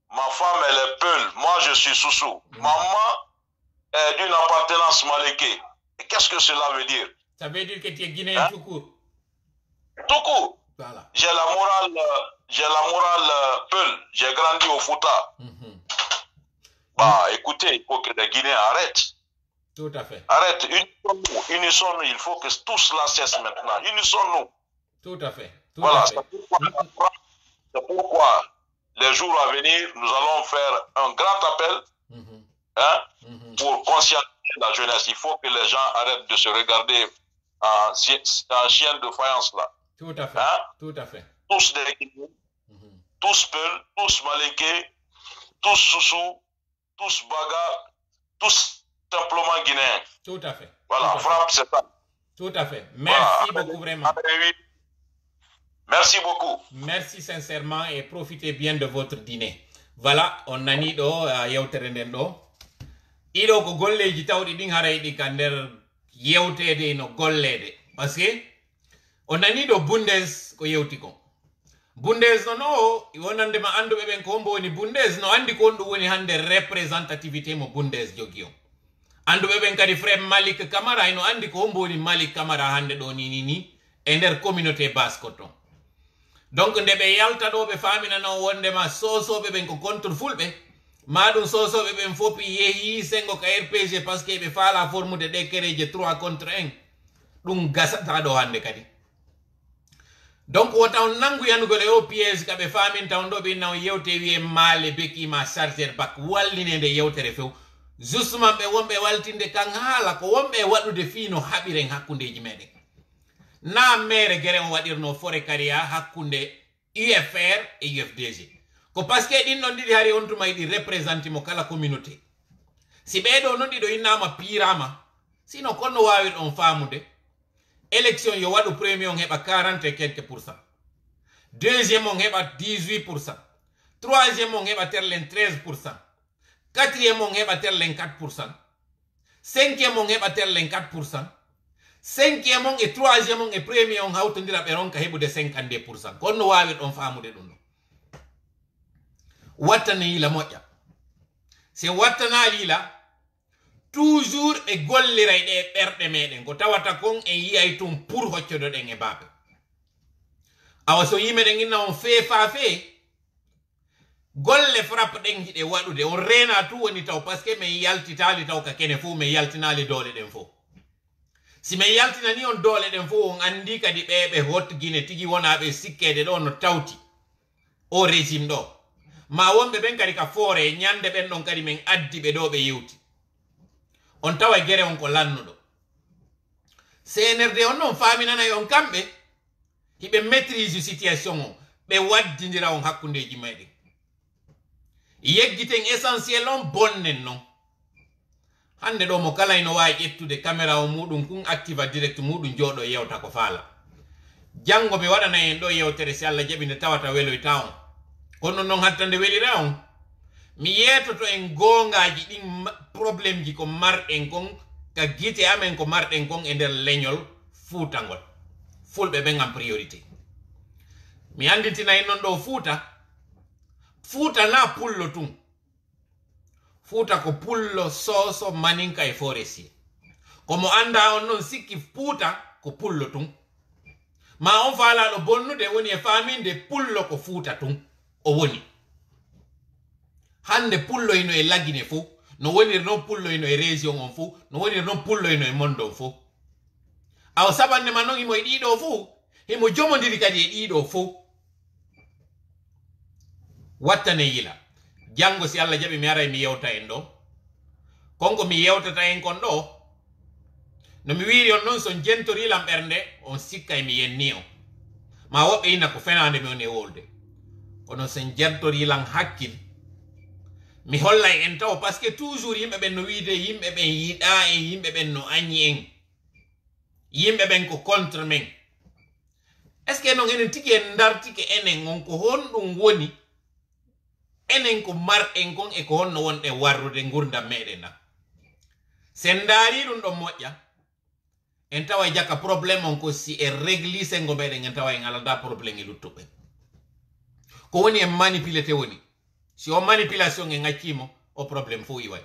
Ma femme elle est Peul. Moi je suis Soussou. Maman est d'une appartenance Maliké. Qu'est-ce que cela veut dire? Ça veut dire que tu es guinéen tout court. Tout court. Voilà. J'ai la morale Peul. J'ai grandi au Fouta. Bah, écoutez, il faut que les Guinéens arrêtent. Tout à fait. Arrête, unissons-nous. Il faut que tous la cessent maintenant. Unissons-nous. Tout à fait. Voilà, c'est pourquoi les jours à venir, nous allons faire un grand appel pour conscientiser la jeunesse. Il faut que les gens arrêtent de se regarder en chien de faïence là. Tout à fait. Tout à fait. Tous des Guinéens, tous Peul, tous Maliké, tous Soussou, tous Baga, tous simplement Guinéens. Tout à fait. Voilà, frappe, c'est ça. Tout à fait. Merci beaucoup vraiment. Merci beaucoup. Merci sincèrement et profitez bien de votre dîner. Voilà, on a ni do yewtere nden do. Ido ko golleji tawdi din haray di ka nder yewtede no gollede. Parce que on a ni do Bundes ko yewti ko. Bundes no wonande ma andube ben ko mboni Bundes no andi ko ndu woni hande representativité mo Bundes jogio. Andube ben kadi frère Malik Camara ino andi ko mboni Malik Camara hande do ni e nder communauté baskoto. Donc ndebe yalta do be famina no wonde ma sosobe ben ko contre fulbe madum sosobe ben fopi yehi sengo ka RPG parce que be fa la forme de décréje 3 contre 1 dum gasata do hande kadi. Donc wota on nangu yanugo le o piège ka be famin taw do be naw yewte wi male beki ma charger bak walline de yewtere few justement be wombe waltinde kan hala ko wombe wadude fino habiren hakkundeji meden. Na mere gere on wadirno fore karia hakkunde UFR et UFDG ko parce que din non didi hari on tuma idi representi mo kala communauté si bedo non dido inama pirama sino konno wawi on famude élection yo wadu premier on heba 40 et quelques %, deuxième on heba 18%, troisième on heba terlen 13%, quatrième on heba terlen 4%, cinquième on heba terlen 4%, cinquième on et troisième on et premier on hawtondira be ronka hebude 52%. Konno wawi on famude dum. Watane ila moja. Se watana lila toujours e golliray de berde meden ko tawata kon e yiyay tum pour hoccodo den e babe. Awa so yime den inna on fe fa fe golle frappe den hide wadude on rena tu woni taw parce que me yaltitali taw ka kene fu me yaltinali dole den fo. Si me yaltina ni on dole den fo on andi kadi bebe hot Guinée tigi wona be sikkede do no tawti o régime do ma wonbe ben kadi ka fore nyande ben don kadi men addi be do be yewti on tawa gere on ko lannudo CNRD on non faminana yon kambe hibe maîtrise situation on be waddindira on hakkundeji mayde yeggiten essentiel on bonnen non hande do mo kala ino wawi ƴettude caméra o mudum kun activa direct mudum jodo yewta ko faala jango be wadana en do yewtere si Allah jabi ne tawata welo taw kono non hattande welira on mi yetoto en gongaji din problème ji ko marden kon ka gite amen ko marden kon e der leñol fuutangol fulbe be ngam priorité mi anditina en non do fuuta na pullo tum fuuta ko pullo soso maninka e forestier komo anda on non sikki fuuta ko pullo tum ma on fala do bonnude woni e faminde pullo ko fuuta tum o woni hande pullo ino e lagine fu no woni non pullo ino e région on fu no woni non pullo ino e mondo fu aw sabande manon imo e dido fu himo jomondiri kadi e dido fu wattane yila jango si Allah jabi mi ara mi yewta en do konko mi yewtata en kon do no mi wiri on non son jentori lam bernde on sikkay mi yenni o ma wobbe ina ko fenande mi on e wolde kono sen jentori lam hakkil mi hollay en taw parce que toujours yimɓe ɓen no wiide yimɓe ɓen yiɗa e yimɓe ɓen no añi en yimɓe ɓen ko contre men est ce que non enen tigi en dartike enen on ko honɗum woni enen ko mar'en kon e ko honno wonɗe warrude gurdam meɗen na sen daari ɗum ɗon moƴƴa en tawa jakka probléme on ko si e régli sengo meɗen en tawa en alada probléme e luttuɓe ko woni en manipulete woni si o manipulation en accimo o probléme fo iway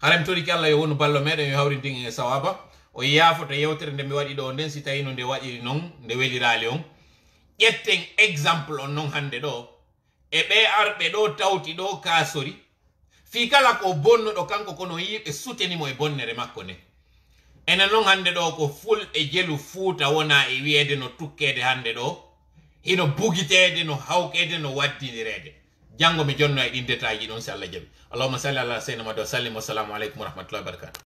harem toriki Allah yo wonu ballo meɗen yo hawrindin e sawaba o yaafoto yewtere nde mi waɗi ɗo nden si tawi no nde waɗiri noon nde welirali on ƴetten exemple on noon hande ɗo e ɓe arɓe ɗo tawti ɗo kasori fi kala ko bonnuɗo kanko kono yiɓe sutenimo e bonnere makko nde enen noon hande ɗo ko fulɓe jelu fuuta wona e wiyede no tukkede hande ɗo hino bugitede no hawkede no waddidirede janngo mi jonno e ɗin détail ji ɗon si Allah jaɓi allahumma salli ala sayyidina Muhammad wa sallim wassalamu aleykum wa rahmatullahi wa barakatuh